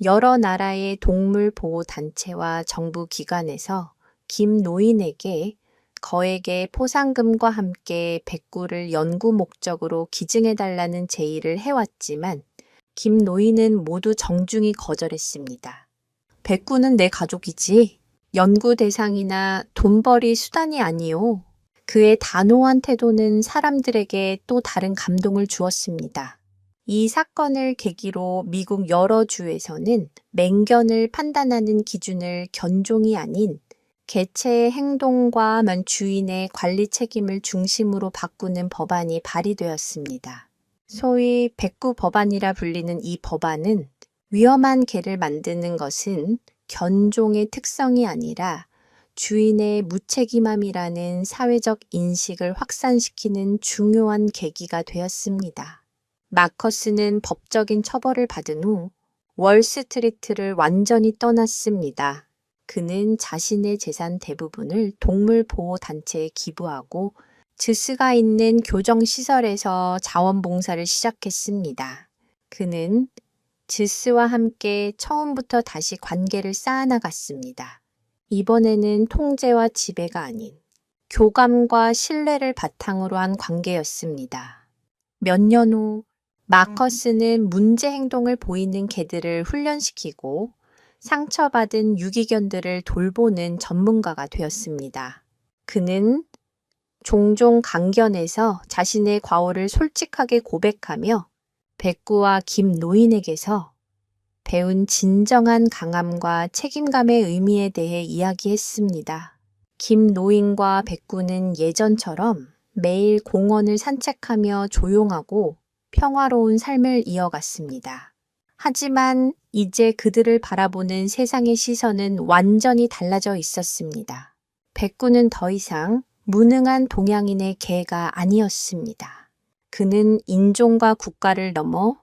Speaker 1: 여러 나라의 동물 보호 단체와 정부 기관에서 김 노인에게 거액의 포상금과 함께 백구를 연구 목적으로 기증해달라는 제의를 해왔지만 김 노인은 모두 정중히 거절했습니다. 백구는 내 가족이지 연구 대상이나 돈벌이 수단이 아니오. 그의 단호한 태도는 사람들에게 또 다른 감동을 주었습니다. 이 사건을 계기로 미국 여러 주에서는 맹견을 판단하는 기준을 견종이 아닌 개체의 행동과 주인의 관리 책임을 중심으로 바꾸는 법안이 발의되었습니다. 소위 백구 법안이라 불리는 이 법안은 위험한 개를 만드는 것은 견종의 특성이 아니라 주인의 무책임함이라는 사회적 인식을 확산시키는 중요한 계기가 되었습니다. 마커스는 법적인 처벌을 받은 후 월스트리트를 완전히 떠났습니다. 그는 자신의 재산 대부분을 동물보호단체에 기부하고 즈스가 있는 교정시설에서 자원봉사를 시작했습니다. 그는 즈스와 함께 처음부터 다시 관계를 쌓아나갔습니다. 이번에는 통제와 지배가 아닌 교감과 신뢰를 바탕으로 한 관계였습니다. 몇 년 후 마커스는 문제 행동을 보이는 개들을 훈련시키고 상처받은 유기견들을 돌보는 전문가가 되었습니다. 그는 종종 강견에서 자신의 과오를 솔직하게 고백하며 백구와 김 노인에게서 배운 진정한 강함과 책임감의 의미에 대해 이야기했습니다. 김노인과 백구는 예전처럼 매일 공원을 산책하며 조용하고 평화로운 삶을 이어갔습니다. 하지만 이제 그들을 바라보는 세상의 시선은 완전히 달라져 있었습니다. 백구는 더 이상 무능한 동양인의 개가 아니었습니다. 그는 인종과 국가를 넘어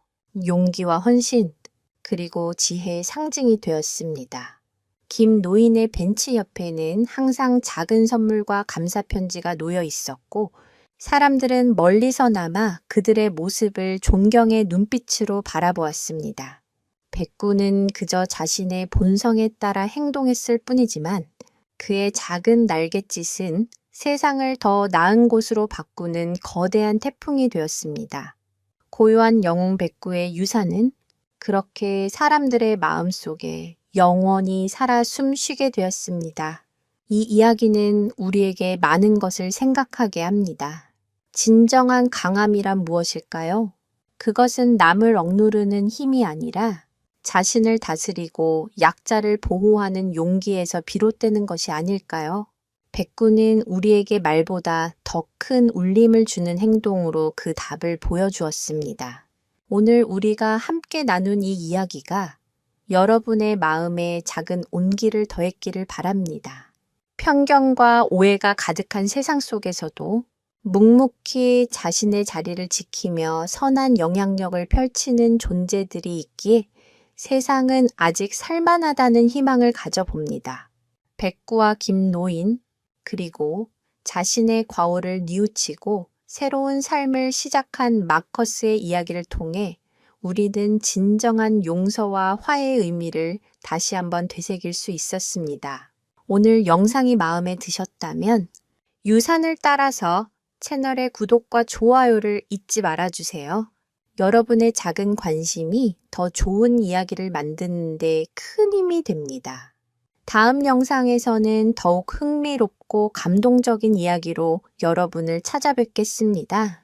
Speaker 1: 용기와 헌신, 그리고 지혜의 상징이 되었습니다. 김 노인의 벤치 옆에는 항상 작은 선물과 감사 편지가 놓여 있었고, 사람들은 멀리서나마 그들의 모습을 존경의 눈빛으로 바라보았습니다. 백구는 그저 자신의 본성에 따라 행동했을 뿐이지만 그의 작은 날갯짓은 세상을 더 나은 곳으로 바꾸는 거대한 태풍이 되었습니다. 고요한 영웅 백구의 유산은 그렇게 사람들의 마음속에 영원히 살아 숨쉬게 되었습니다. 이 이야기는 우리에게 많은 것을 생각하게 합니다. 진정한 강함이란 무엇일까요? 그것은 남을 억누르는 힘이 아니라 자신을 다스리고 약자를 보호하는 용기에서 비롯되는 것이 아닐까요? 백구는 우리에게 말보다 더 큰 울림을 주는 행동으로 그 답을 보여주었습니다. 오늘 우리가 함께 나눈 이 이야기가 여러분의 마음에 작은 온기를 더했기를 바랍니다. 편견과 오해가 가득한 세상 속에서도 묵묵히 자신의 자리를 지키며 선한 영향력을 펼치는 존재들이 있기에 세상은 아직 살만하다는 희망을 가져봅니다. 백구와 김노인, 그리고 자신의 과오를 뉘우치고 새로운 삶을 시작한 마커스의 이야기를 통해 우리는 진정한 용서와 화해의 의미를 다시 한번 되새길 수 있었습니다. 오늘 영상이 마음에 드셨다면 유산을 따라서 채널의 구독과 좋아요를 잊지 말아주세요. 여러분의 작은 관심이 더 좋은 이야기를 만드는 데 큰 힘이 됩니다. 다음 영상에서는 더욱 흥미롭고 감동적인 이야기로 여러분을 찾아뵙겠습니다.